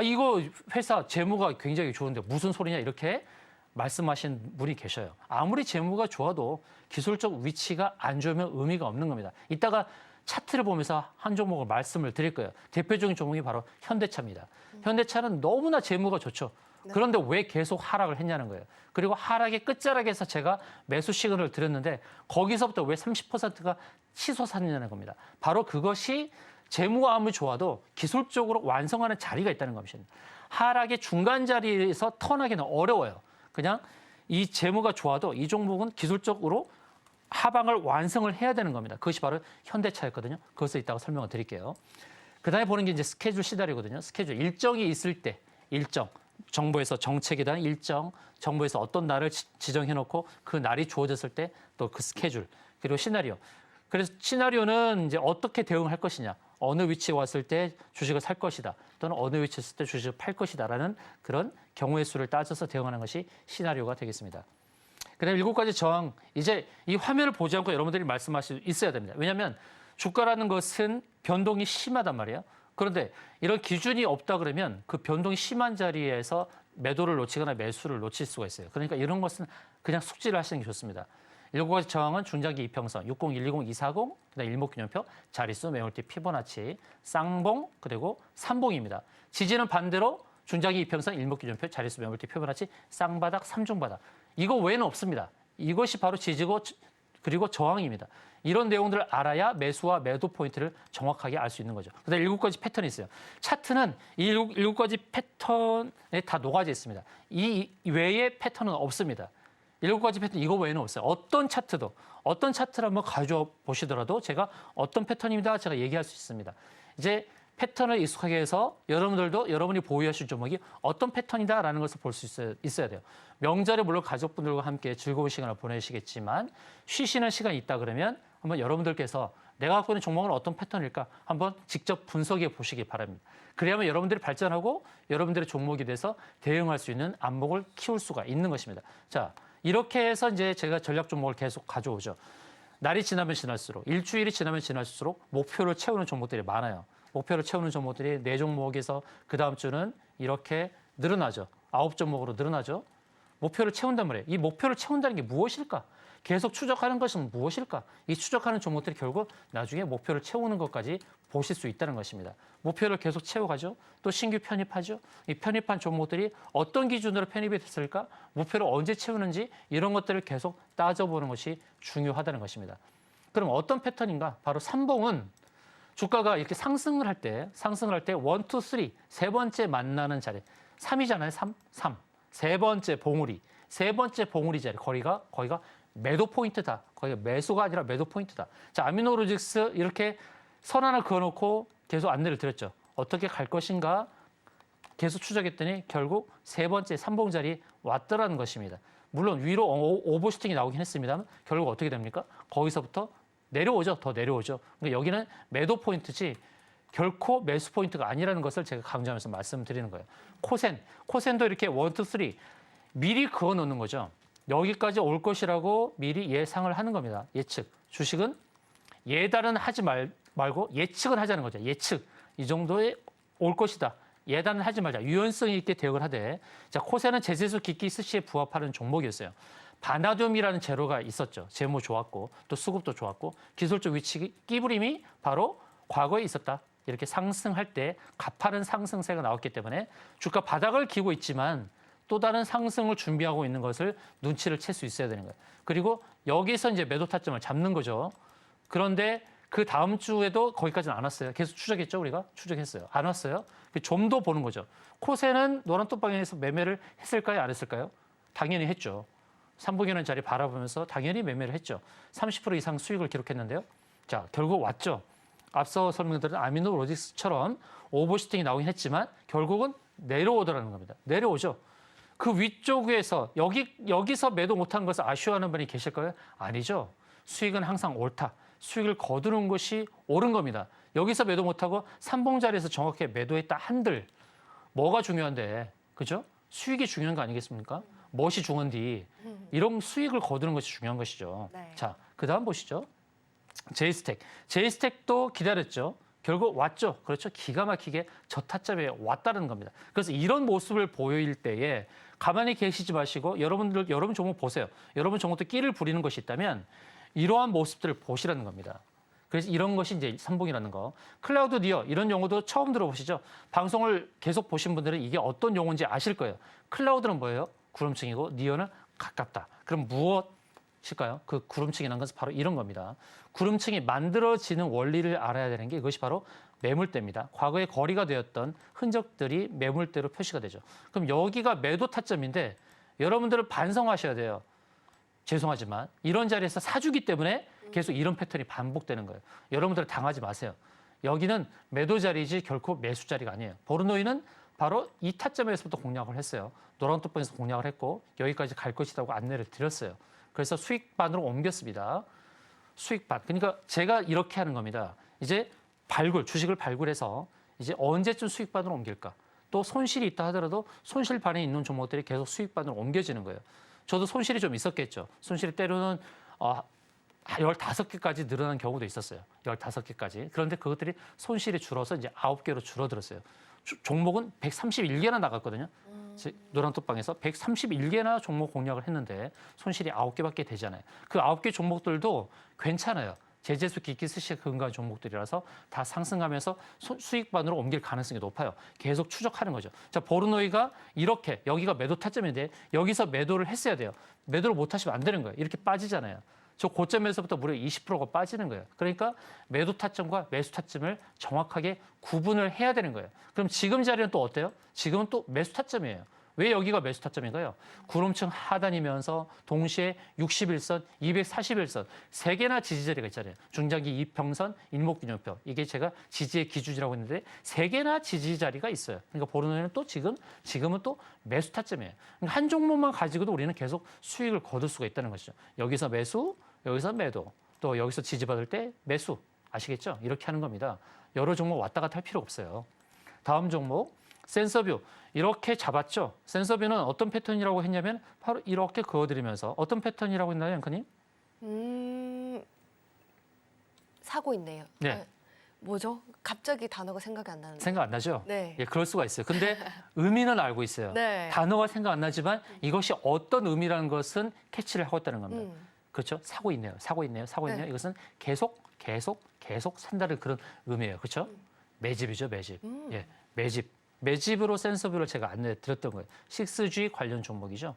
이거 회사 재무가 굉장히 좋은데 무슨 소리냐 이렇게 말씀하신 분이 계셔요. 아무리 재무가 좋아도 기술적 위치가 안 좋으면 의미가 없는 겁니다. 이따가 차트를 보면서 한 종목을 말씀을 드릴 거예요. 대표적인 종목이 바로 현대차입니다. 현대차는 너무나 재무가 좋죠. 그런데 왜 계속 하락을 했냐는 거예요. 그리고 하락의 끝자락에서 제가 매수 시그널을 드렸는데 거기서부터 왜 30%가 치솟았느냐는 겁니다. 바로 그것이 재무가 아무리 좋아도 기술적으로 완성하는 자리가 있다는 겁니다. 하락의 중간 자리에서 턴하기는 어려워요. 그냥 이 재무가 좋아도 이 종목은 기술적으로 하방을 완성을 해야 되는 겁니다. 그것이 바로 현대차였거든요. 그것을 이따가 설명을 드릴게요. 그다음에 보는 게 이제 스케줄 시나리오거든요. 스케줄 일정이 있을 때 일정. 정부에서 정책에 대한 일정, 정부에서 어떤 날을 지정해놓고 그 날이 주어졌을 때 또 그 스케줄, 그리고 시나리오. 그래서 시나리오는 이제 어떻게 대응할 것이냐, 어느 위치에 왔을 때 주식을 살 것이다, 또는 어느 위치에 있을 때 주식을 팔 것이다라는 그런 경우의 수를 따져서 대응하는 것이 시나리오가 되겠습니다. 그다음에 7가지 저항, 이제 이 화면을 보지 않고 여러분들이 말씀하실 수 있어야 됩니다. 왜냐하면 주가라는 것은 변동이 심하단 말이에요. 그런데 이런 기준이 없다 그러면 그 변동이 심한 자리에서 매도를 놓치거나 매수를 놓칠 수가 있어요. 그러니까 이런 것은 그냥 숙지를 하시는 게 좋습니다. 7가지 저항은 중장기 이평선, 60, 120, 240, 그다음 일목균형표, 자릿수, 매물대, 피보나치, 쌍봉, 그리고 삼봉입니다. 지지는 반대로 중장기 이평선, 일목균형표, 자릿수, 매물대, 피보나치, 쌍바닥, 삼중바닥. 이거 외에는 없습니다. 이것이 바로 지지고 그리고 저항입니다. 이런 내용들을 알아야 매수와 매도 포인트를 정확하게 알 수 있는 거죠. 그다음에 7가지 패턴이 있어요. 차트는 이 7가지 패턴에 다 녹아져 있습니다. 이 외에 패턴은 없습니다. 7가지 패턴 이거 외에는 없어요. 어떤 차트를 한번 가져와 보시더라도 제가 어떤 패턴입니다. 제가 얘기할 수 있습니다. 이제 패턴을 익숙하게 해서 여러분들도 여러분이 보유하실 종목이 어떤 패턴이다라는 것을 볼 수 있어야 돼요. 명절에 물론 가족분들과 함께 즐거운 시간을 보내시겠지만 쉬시는 시간이 있다 그러면 한번 여러분들께서 내가 갖고 있는 종목은 어떤 패턴일까 한번 직접 분석해 보시기 바랍니다. 그래야만 여러분들이 발전하고 여러분들의 종목에 대해서 대응할 수 있는 안목을 키울 수가 있는 것입니다. 자, 이렇게 해서 이제 제가 전략 종목을 계속 가져오죠. 날이 지나면 지날수록, 일주일이 지나면 지날수록 목표를 채우는 종목들이 많아요. 목표를 채우는 종목들이 4종목에서 그 다음 주는 이렇게 늘어나죠. 9종목으로 늘어나죠. 목표를 채운단 말이에요. 이 목표를 채운다는 게 무엇일까? 계속 추적하는 것은 무엇일까? 이 추적하는 종목들이 결국 나중에 목표를 채우는 것까지 보실 수 있다는 것입니다. 목표를 계속 채워가죠. 또 신규 편입하죠. 이 편입한 종목들이 어떤 기준으로 편입이 됐을까? 목표를 언제 채우는지 이런 것들을 계속 따져보는 것이 중요하다는 것입니다. 그럼 어떤 패턴인가? 바로 삼봉은 주가가 이렇게 상승을 할 때 1, 2, 3, 세 번째 만나는 자리. 3이잖아요. 3. 세 번째 봉우리. 세 번째 봉우리 자리. 거기가 매도 포인트다. 거기가 매수가 아니라 매도 포인트다. 자, 아미노로직스 이렇게 선 하나 그어놓고 계속 안내를 드렸죠. 어떻게 갈 것인가 계속 추적했더니 결국 세 번째 삼봉 자리 왔더라는 것입니다. 물론 위로 오버슈팅이 나오긴 했습니다만 결국 어떻게 됩니까? 거기서부터 내려오죠. 더 내려오죠. 그러니까 여기는 매도 포인트지 결코 매수 포인트가 아니라는 것을 제가 강조하면서 말씀드리는 거예요. 코센도 이렇게 1, 2, 3 미리 그어 놓는 거죠. 여기까지 올 것이라고 미리 예상을 하는 겁니다. 예측. 주식은 예단은 하지 말고 예측은 하자는 거죠. 예측. 이 정도에 올 것이다. 예단은 하지 말자. 유연성 있게 대응을 하되. 자, 코센은 제재수 기기 스시에 부합하는 종목이었어요. 바나듐이라는 재료가 있었죠. 재무 좋았고 또 수급도 좋았고 기술적 위치 끼부림이 바로 과거에 있었다. 이렇게 상승할 때 가파른 상승세가 나왔기 때문에 주가 바닥을 기고 있지만 또 다른 상승을 준비하고 있는 것을 눈치를 챌 수 있어야 되는 거예요. 그리고 여기서 이제 매도 타점을 잡는 거죠. 그런데 그 다음 주에도 거기까지는 안 왔어요. 계속 추적했죠, 우리가? 추적했어요. 안 왔어요. 좀 더 보는 거죠. 코세는 노란 톡방향에서 매매를 했을까요, 안 했을까요? 당연히 했죠. 3분기는 자리 바라보면서 당연히 매매를 했죠. 30% 이상 수익을 기록했는데요. 자, 결국 왔죠. 앞서 설명드린 아미노로직스처럼 오버슈팅이 나오긴 했지만 결국은 내려오더라는 겁니다. 내려오죠. 그 위쪽에서 여기서 매도 못한 것을 아쉬워하는 분이 계실까요? 아니죠. 수익은 항상 옳다. 수익을 거두는 것이 옳은 겁니다. 여기서 매도 못하고 삼봉 자리에서 정확하게 매도했다 한들 뭐가 중요한데, 그죠? 수익이 중요한 거 아니겠습니까? 멋이 중요한디 이런 수익을 거두는 것이 중요한 것이죠. 네. 자, 그다음 보시죠. 제이스텍도 기다렸죠. 결국 왔죠. 그렇죠. 기가 막히게 저타점에 왔다는 겁니다. 그래서 이런 모습을 보일 때에 가만히 계시지 마시고 여러분 종목 보세요. 여러분 종목도 끼를 부리는 것이 있다면 이러한 모습들을 보시라는 겁니다. 그래서 이런 것이 이제 삼봉이라는 거. 클라우드 니어 이런 용어도 처음 들어보시죠. 방송을 계속 보신 분들은 이게 어떤 용어인지 아실 거예요. 클라우드는 뭐예요? 구름층이고 니어는 가깝다. 그럼 무엇일까요? 그 구름층이라는 것은 바로 이런 겁니다. 구름층이 만들어지는 원리를 알아야 되는 게 이것이 바로 매물대입니다. 과거에 거리가 되었던 흔적들이 매물대로 표시가 되죠. 그럼 여기가 매도 타점인데 여러분들은 반성하셔야 돼요. 죄송하지만 이런 자리에서 사주기 때문에 계속 이런 패턴이 반복되는 거예요. 여러분들 당하지 마세요. 여기는 매도 자리이지 결코 매수 자리가 아니에요. 보르노이는 바로 이 타점에서부터 공략을 했어요. 노란 톡방에서 공략을 했고 여기까지 갈 것이라고 안내를 드렸어요. 그래서 수익반으로 옮겼습니다. 수익반. 그러니까 제가 이렇게 하는 겁니다. 이제 주식을 발굴해서 이제 언제쯤 수익반으로 옮길까? 또 손실이 있다 하더라도 손실반에 있는 종목들이 계속 수익반으로 옮겨지는 거예요. 저도 손실이 좀 있었겠죠. 손실이 때로는 15개까지 늘어난 경우도 있었어요. 15개까지. 그런데 그것들이 손실이 줄어서 이제 9개로 줄어들었어요. 종목은 131개나 나갔거든요. 노란톡방에서 131개나 종목 공략을 했는데 손실이 9개밖에 되잖아요. 그 9개 종목들도 괜찮아요. 제재수 기기스시에 근거한 종목들이라서 다 상승하면서 수익반으로 옮길 가능성이 높아요. 계속 추적하는 거죠. 자, 보르노이가 이렇게 여기가 매도 타점인데 여기서 매도를 했어야 돼요. 매도를 못 하시면 안 되는 거예요. 이렇게 빠지잖아요. 저 고점에서부터 무려 20%가 빠지는 거예요. 그러니까 매도 타점과 매수 타점을 정확하게 구분을 해야 되는 거예요. 그럼 지금 자리는 또 어때요? 지금은 또 매수 타점이에요. 왜 여기가 매수 타점인가요? 구름층 하단이면서 동시에 61선, 241선, 3개나 지지자리가 있잖아요. 중장기 이평선, 일목균형표. 이게 제가 지지의 기준이라고 했는데 3개나 지지자리가 있어요. 그러니까 보르노이는 또 지금은 또 매수 타점이에요. 그러니까 한 종목만 가지고도 우리는 계속 수익을 거둘 수가 있다는 것이죠. 여기서 매수, 여기서 매도, 또 여기서 지지받을 때 매수. 아시겠죠? 이렇게 하는 겁니다. 여러 종목 왔다 갔다 할 필요 없어요. 다음 종목. 센서뷰 이렇게 잡았죠. 센서뷰는 어떤 패턴이라고 했냐면 바로 이렇게 그어드리면서 어떤 패턴이라고 했나요, 앵커님? 사고 있네요. 네. 뭐죠? 갑자기 단어가 생각이 안 나는데. 생각 안 나죠? 네. 예, 그럴 수가 있어요. 근데 의미는 알고 있어요. 네. 단어가 생각 안 나지만 이것이 어떤 의미라는 것은 캐치를 하고 있다는 겁니다. 그렇죠? 사고 있네요. 네. 이것은 계속 산다는 그런 의미예요. 그렇죠? 매집이죠, 매집. 예, 매집으로 센서뷰를 제가 안내 드렸던 거예요. 6G 관련 종목이죠.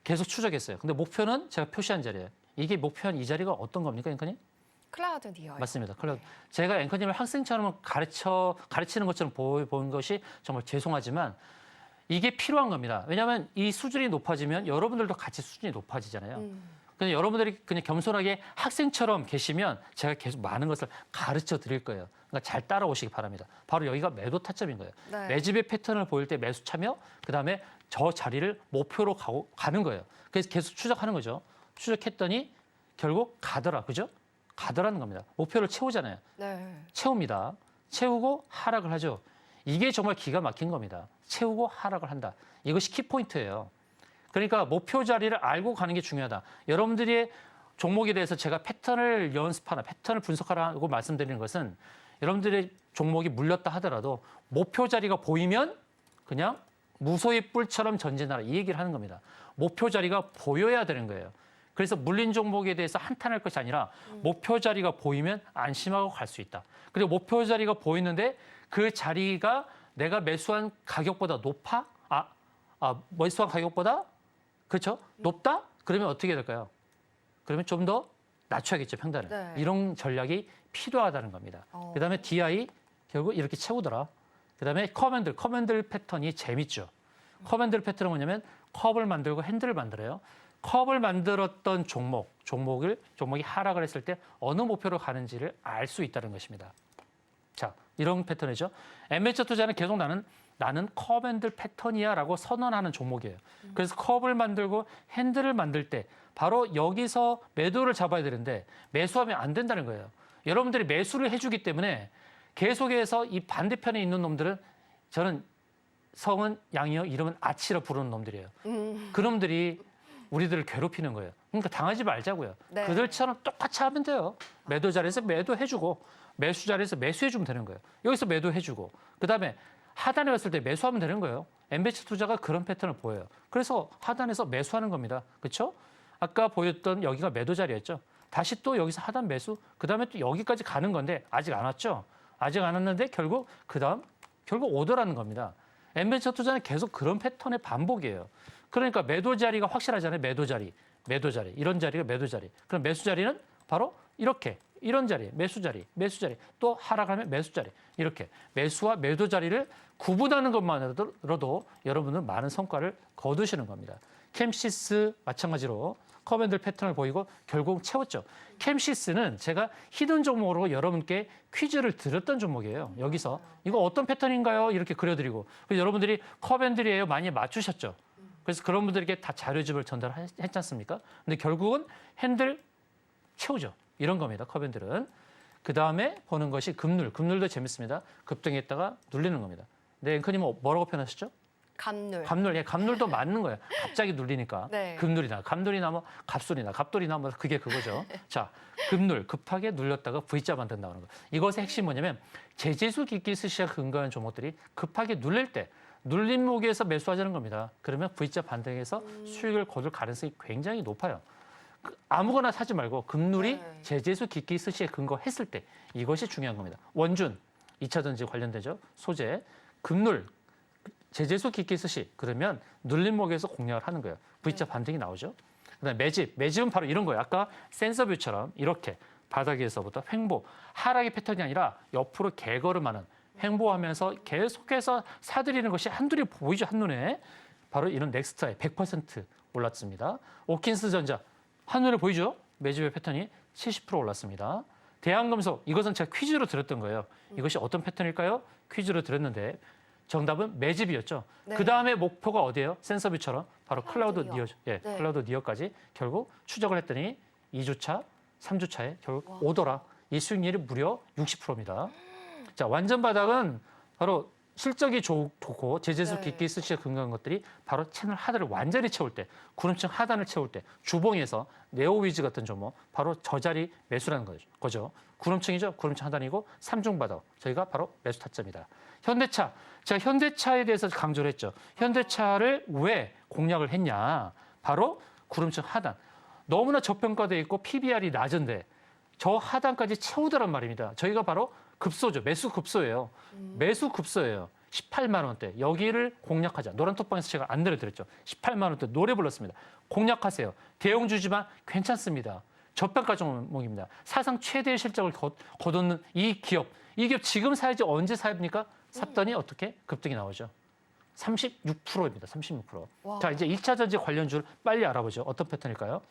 계속 추적했어요. 근데 목표는 제가 표시한 자리예요. 이게 목표한 이 자리가 어떤 겁니까, 앵커님? 클라우드 니어요. 맞습니다. 클라우드. 제가 앵커님을 학생처럼 가르치는 것처럼 보는 것이 정말 죄송하지만 이게 필요한 겁니다. 왜냐하면 이 수준이 높아지면 여러분들도 같이 수준이 높아지잖아요. 그냥 여러분들이 그냥 겸손하게 학생처럼 계시면 제가 계속 많은 것을 가르쳐 드릴 거예요. 그러니까 잘 따라오시기 바랍니다. 바로 여기가 매도 타점인 거예요. 네. 매집의 패턴을 보일 때 매수 참여, 그다음에 저 자리를 목표로 가는 거예요. 그래서 계속 추적하는 거죠. 추적했더니 결국 가더라, 그죠? 가더라는 겁니다. 목표를 채우잖아요. 네. 채웁니다. 채우고 하락을 하죠. 이게 정말 기가 막힌 겁니다. 채우고 하락을 한다. 이것이 키포인트예요. 그러니까 목표 자리를 알고 가는 게 중요하다. 여러분들의 종목에 대해서 제가 패턴을 연습하나 패턴을 분석하라고 말씀드리는 것은 여러분들의 종목이 물렸다 하더라도 목표 자리가 보이면 그냥 무소의 뿔처럼 전진하라 이 얘기를 하는 겁니다. 목표 자리가 보여야 되는 거예요. 그래서 물린 종목에 대해서 한탄할 것이 아니라 목표 자리가 보이면 안심하고 갈 수 있다. 그리고 목표 자리가 보이는데 그 자리가 내가 매수한 가격보다 높아? 매수한 가격보다 그렇죠? 높다? 그러면 어떻게 될까요? 그러면 좀 더 낮춰야겠죠, 평단을. 네. 이런 전략이 필요하다는 겁니다. 그다음에 DI 결국 이렇게 채우더라. 그다음에 커맨들 패턴이 재밌죠. 커맨들 패턴은 뭐냐면 컵을 만들고 핸들을 만들어요. 컵을 만들었던 종목이 하락을 했을 때 어느 목표로 가는지를 알 수 있다는 것입니다. 자, 이런 패턴이죠. 엠벤처 투자는 계속 나는 컵앤들 패턴이야라고 선언하는 종목이에요. 그래서 컵을 만들고 핸들을 만들 때 바로 여기서 매도를 잡아야 되는데 매수하면 안 된다는 거예요. 여러분들이 매수를 해주기 때문에 계속해서 이 반대편에 있는 놈들은 저는 성은 양이요, 이름은 아치라 부르는 놈들이에요. 그놈들이 우리들을 괴롭히는 거예요. 그러니까 당하지 말자고요. 네. 그들처럼 똑같이 하면 돼요. 매도 자리에서 매도해주고 매수 자리에서 매수해주면 되는 거예요. 여기서 매도해주고 그다음에 하단에 왔을 때 매수하면 되는 거예요. 엠베처 투자가 그런 패턴을 보여요. 그래서 하단에서 매수하는 겁니다. 그렇죠? 아까 보였던 여기가 매도 자리였죠. 다시 또 여기서 하단 매수, 그다음에 또 여기까지 가는 건데 아직 안 왔죠. 아직 안 왔는데 결국 오더라는 겁니다. 엠베처 투자는 계속 그런 패턴의 반복이에요. 그러니까 매도 자리가 확실하잖아요. 매도 자리. 이런 자리가 매도 자리. 그럼 매수 자리는 바로 이렇게. 이런 자리, 매수 자리. 또 하락하면 매수 자리. 이렇게 매수와 매도 자리를 구분하는 것만으로도 여러분은 많은 성과를 거두시는 겁니다. 캠시스 마찬가지로 커맨들 패턴을 보이고 결국 채웠죠. 캠시스는 제가 히든 종목으로 여러분께 퀴즈를 드렸던 종목이에요. 여기서 이거 어떤 패턴인가요? 이렇게 그려드리고 여러분들이 커맨들이에요. 많이 맞추셨죠. 그래서 그런 분들에게 다 자료집을 전달했지 않습니까? 근데 결국은 핸들 채우죠. 이런 겁니다. 커맨들은. 그다음에 보는 것이 금눌도 재밌습니다. 급등했다가 눌리는 겁니다. 네, 앵커님 뭐라고 표현하셨죠? 감눌. 감눌도 맞는 거예요. 갑자기 눌리니까. 네. 감돌이나 뭐 갑돌이나 뭐 그게 그거죠. 자, 급하게 눌렸다가 V자 만든다는 거. 이것의 핵심이 뭐냐면 제재수 기기 스시에 근거한 종목들이 급하게 눌릴 때 눌린 목에서 매수하자는 겁니다. 그러면 V자 반등해서 수익을 거둘 가능성이 굉장히 높아요. 아무거나 사지 말고 금눌이 네. 제재수 기기 스시에 근거했을 때 이것이 중요한 겁니다. 원준, 2차 전지 관련되죠. 소재, 금눌, 제재수 기기 스시 그러면 눌린 목에서 공략을 하는 거예요. V자 반등이 나오죠. 그다음에 매집은 바로 이런 거예요. 아까 센서뷰처럼 이렇게 바닥에서부터 횡보, 하락의 패턴이 아니라 옆으로 개걸음하는 횡보하면서 계속해서 사들이는 것이 한눈에 보이죠. 한눈에. 바로 이런 넥스트아이 100% 올랐습니다. 오킨스 전자 한눈에 보이죠? 매집의 패턴이 70% 올랐습니다. 대한금속 이것은 제가 퀴즈로 드렸던 거예요. 이것이 어떤 패턴일까요? 퀴즈로 드렸는데 정답은 매집이었죠. 네. 그다음에 목표가 어디예요? 센서뷰처럼 바로 클라우드 클라우드 니어. 네. 클라우드 니어까지 결국 추적을 했더니 2주차, 3주차에 결국 오더라. 이 수익률이 무려 60%입니다. 자, 완전 바닥은 바로 실적이 좋고 제재수 네. 깊게 쓰시에 근거한 것들이 바로 채널 하단을 완전히 채울 때, 구름층 하단을 채울 때, 주봉에서 네오위즈 같은 종목 바로 저 자리 매수라는 거죠. 구름층이죠. 구름층 하단이고 삼중 바닥. 저희가 바로 매수 타점이다. 현대차. 제가 현대차에 대해서 강조를 했죠. 현대차를 왜 공략을 했냐. 바로 구름층 하단. 너무나 저평가되어 있고 PBR이 낮은데 저 하단까지 채우더란 말입니다. 저희가 바로 급소죠. 매수 급소예요. 매수 급소예요. 18만 원대. 여기를 공략하자. 노란톡방에서 제가 안내를 드렸죠. 18만 원대 노래 불렀습니다. 공략하세요. 대형주지만 괜찮습니다. 저평가 종목입니다. 사상 최대의 실적을 거뒀는 이 기업 지금 사야지 언제 사입니까? 샀더니 어떻게 급등이 나오죠. 36%입니다. 36%. 와. 자, 이제 2차 전지 관련주를 빨리 알아보죠. 어떤 패턴일까요?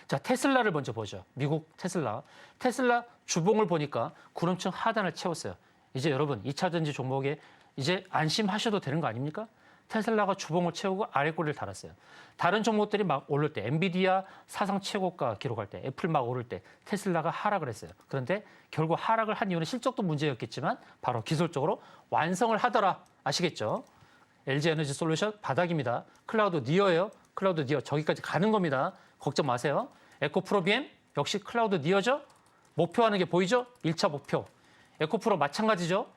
자, 테슬라를 먼저 보죠. 미국 테슬라. 테슬라 주봉을 보니까 구름층 하단을 채웠어요. 이제 여러분 2차 전지 종목에 이제 안심하셔도 되는 거 아닙니까? 테슬라가 주봉을 채우고 아래 꼬리를 달았어요. 다른 종목들이 막 오를 때, 엔비디아 사상 최고가 기록할 때, 애플 막 오를 때 테슬라가 하락을 했어요. 그런데 결국 하락을 한 이유는 실적도 문제였겠지만 바로 기술적으로 완성을 하더라. 아시겠죠? LG에너지 솔루션 바닥입니다. 클라우드 니어예요. 클라우드 니어 저기까지 가는 겁니다. 걱정 마세요. 에코프로 BM 역시 클라우드 니어죠. 목표하는 게 보이죠? 1차 목표. 에코프로 마찬가지죠.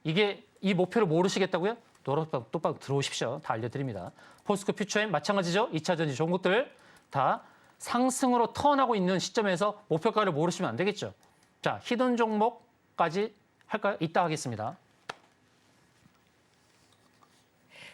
이게 이 목표를 모르시겠다고요? 노릇방 뚝방 들어오십시오. 다 알려드립니다. 포스코 퓨처엠 마찬가지죠. 2차 전지 종목들 다 상승으로 턴하고 있는 시점에서 목표가를 모르시면 안 되겠죠. 자, 히든 종목까지 할까요? 이따 하겠습니다.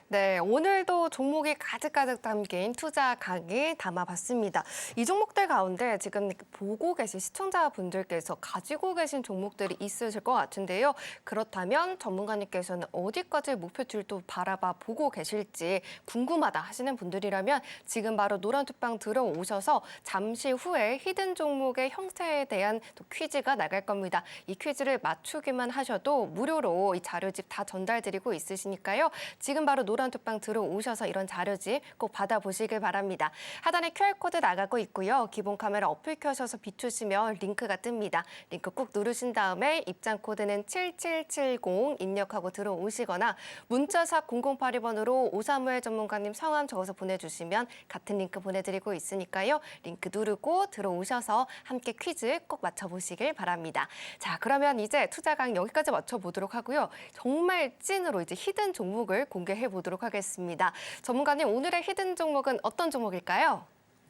네, 오늘도 종목이 가득가득 담긴 투자 강의 담아봤습니다. 이 종목들 가운데 지금 보고 계신 시청자분들께서 가지고 계신 종목들이 있으실 것 같은데요. 그렇다면 전문가님께서는 어디까지 목표치를 바라봐 보고 계실지 궁금하다 하시는 분들이라면 지금 바로 노란투방 들어오셔서 잠시 후에 히든 종목의 형태에 대한 또 퀴즈가 나갈 겁니다. 이 퀴즈를 맞추기만 하셔도 무료로 이 자료집 다 전달드리고 있으시니까요. 지금 바로 노란투방 들어오셔서 이런 자료집 꼭 받아보시길 바랍니다. 하단에 QR코드 나가고 있고요. 기본 카메라 어플 켜셔서 비추시면 링크가 뜹니다. 링크 꾹 누르신 다음에 입장 코드는 7770 입력하고 들어오시거나 문자샵 0082번으로 오사무엘 전문가님 성함 적어서 보내주시면 같은 링크 보내드리고 있으니까요. 링크 누르고 들어오셔서 함께 퀴즈 꼭 맞춰보시길 바랍니다. 자, 그러면 이제 투자 강의 여기까지 맞춰보도록 하고요. 정말 찐으로 이제 히든 종목을 공개해 보도록 하겠습니다. 전문가님, 오늘의 히든 종목은 어떤 종목일까요?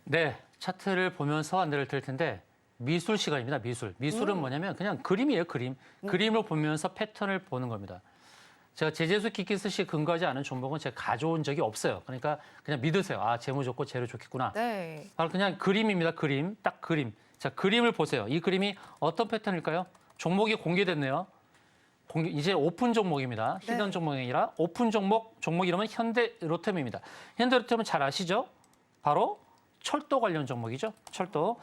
네, 차트를 보면서 안내를 드릴 텐데 미술 시간입니다. 미술은 뭐냐면 그냥 그림이에요. 그림을 보면서 패턴을 보는 겁니다. 제가 제재수 키키스시 근거하지 않은 종목은 제가 가져온 적이 없어요. 그러니까 그냥 믿으세요. 아, 재무 좋고 재료 좋겠구나. 네. 바로 그냥 그림입니다. 딱 그림. 자, 그림을 보세요. 이 그림이 어떤 패턴일까요? 종목이 공개됐네요. 이제 오픈 종목입니다. 히든 네. 종목이 아니라 오픈 종목 이름은 현대로템입니다. 현대로템은 잘 아시죠? 바로 철도 관련 종목이죠. 철도.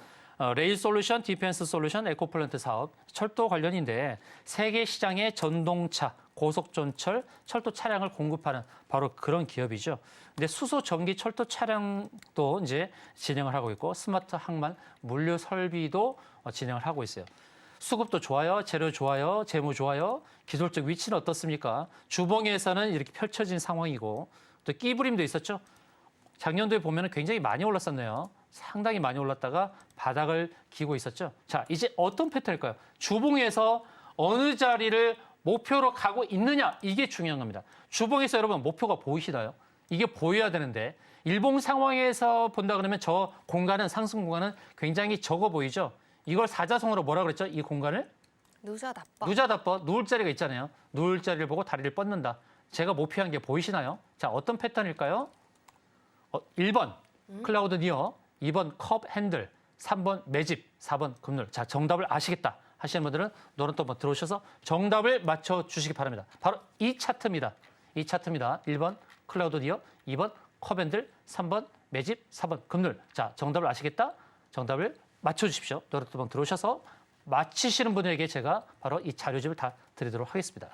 레일 솔루션, 디펜스 솔루션, 에코플랜트 사업, 철도 관련인데 세계 시장의 전동차, 고속전철, 철도 차량을 공급하는 바로 그런 기업이죠. 근데 수소 전기 철도 차량도 이제 진행을 하고 있고 스마트 항만, 물류 설비도 진행을 하고 있어요. 수급도 좋아요, 재료 좋아요, 재무 좋아요, 기술적 위치는 어떻습니까? 주봉에서는 이렇게 펼쳐진 상황이고 또 끼부림도 있었죠. 작년도에 보면 굉장히 많이 올랐었네요. 상당히 많이 올랐다가 바닥을 기고 있었죠. 자, 이제 어떤 패턴일까요? 주봉에서 어느 자리를 목표로 가고 있느냐, 이게 중요한 겁니다. 주봉에서 여러분 목표가 보이시나요? 이게 보여야 되는데 일봉 상황에서 본다 그러면 저 공간은 상승 공간은 굉장히 적어 보이죠. 이걸 사자성어로 뭐라 그랬죠? 이 공간을? 누자답법. 누자답법, 누울 자리가 있잖아요. 누울 자리를 보고 다리를 뻗는다. 제가 목표한 게 보이시나요? 자, 어떤 패턴일까요? 1번 클라우드 니어, 2번 컵 핸들, 3번 매집, 4번 급늘. 자, 정답을 아시겠다 하시는 분들은 노란 또 한번 들어오셔서 정답을 맞춰주시기 바랍니다. 바로 이 차트입니다. 1번 클라우드 니어, 2번 컵 핸들, 3번 매집, 4번 급늘. 자, 정답을 아시겠다? 정답을 맞춰주십시오. 노란 또 한번 들어오셔서 맞히시는 분에게 제가 바로 이 자료집을 다 드리도록 하겠습니다.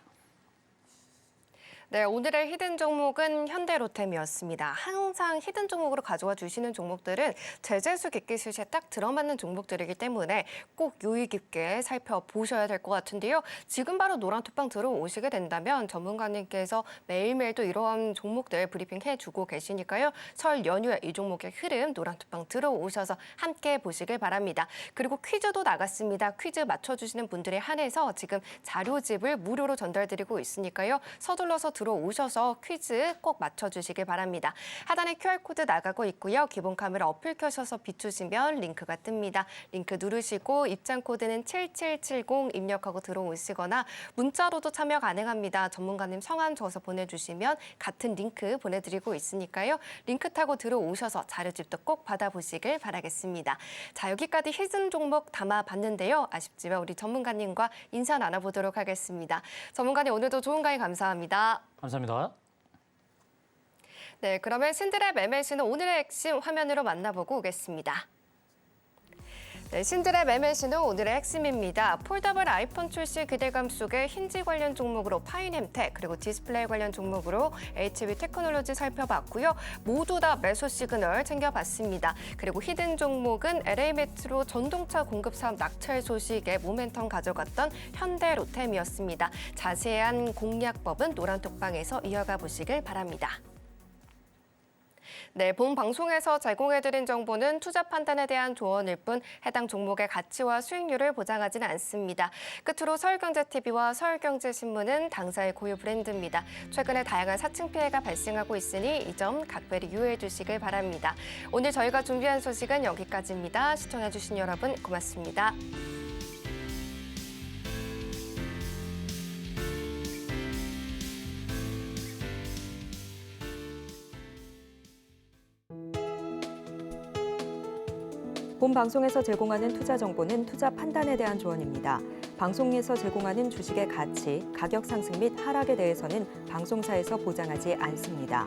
네, 오늘의 히든 종목은 현대로템이었습니다. 항상 히든 종목으로 가져와 주시는 종목들은 제재수 기기수시에 딱 들어맞는 종목들이기 때문에 꼭 유의 깊게 살펴보셔야 될 것 같은데요. 지금 바로 노란투방 들어오시게 된다면 전문가님께서 매일매일 또 이러한 종목들 브리핑 해주고 계시니까요. 설 연휴에 이 종목의 흐름 노란투방 들어오셔서 함께 보시길 바랍니다. 그리고 퀴즈도 나갔습니다. 퀴즈 맞춰주시는 분들에 한해서 지금 자료집을 무료로 전달드리고 있으니까요. 서둘러서 들어오셔서 퀴즈 꼭 맞춰주시길 바랍니다. 하단에 QR코드 나가고 있고요. 기본 카메라 어플 켜셔서 비추시면 링크가 뜹니다. 링크 누르시고 입장 코드는 7770 입력하고 들어오시거나 문자로도 참여 가능합니다. 전문가님 성함 적어서 보내주시면 같은 링크 보내드리고 있으니까요. 링크 타고 들어오셔서 자료집도 꼭 받아보시길 바라겠습니다. 자, 여기까지 히든 종목 담아봤는데요. 아쉽지만 우리 전문가님과 인사 나눠보도록 하겠습니다. 전문가님 오늘도 좋은 강의 감사합니다. 감사합니다. 네, 그러면 신드랩 MLC는 오늘의 핵심 화면으로 만나보고 오겠습니다. 네, 신드랩 MLC는 오늘의 핵심입니다. 폴더블 아이폰 출시 기대감 속에 힌지 관련 종목으로 파인햄텍 그리고 디스플레이 관련 종목으로 HB 테크놀로지 살펴봤고요. 모두 다 매수 시그널 챙겨봤습니다. 그리고 히든 종목은 LA 메트로 전동차 공급 사업 낙찰 소식에 모멘텀 가져갔던 현대 로템이었습니다. 자세한 공략법은 노란톡방에서 이어가 보시길 바랍니다. 네, 본 방송에서 제공해드린 정보는 투자 판단에 대한 조언일 뿐 해당 종목의 가치와 수익률을 보장하지는 않습니다. 끝으로 서울경제TV와 서울경제신문은 당사의 고유 브랜드입니다. 최근에 다양한 사칭 피해가 발생하고 있으니 이 점 각별히 유의해 주시길 바랍니다. 오늘 저희가 준비한 소식은 여기까지입니다. 시청해주신 여러분 고맙습니다. 본 방송에서 제공하는 투자 정보는 투자 판단에 대한 조언입니다. 방송에서 제공하는 주식의 가치, 가격 상승 및 하락에 대해서는 방송사에서 보장하지 않습니다.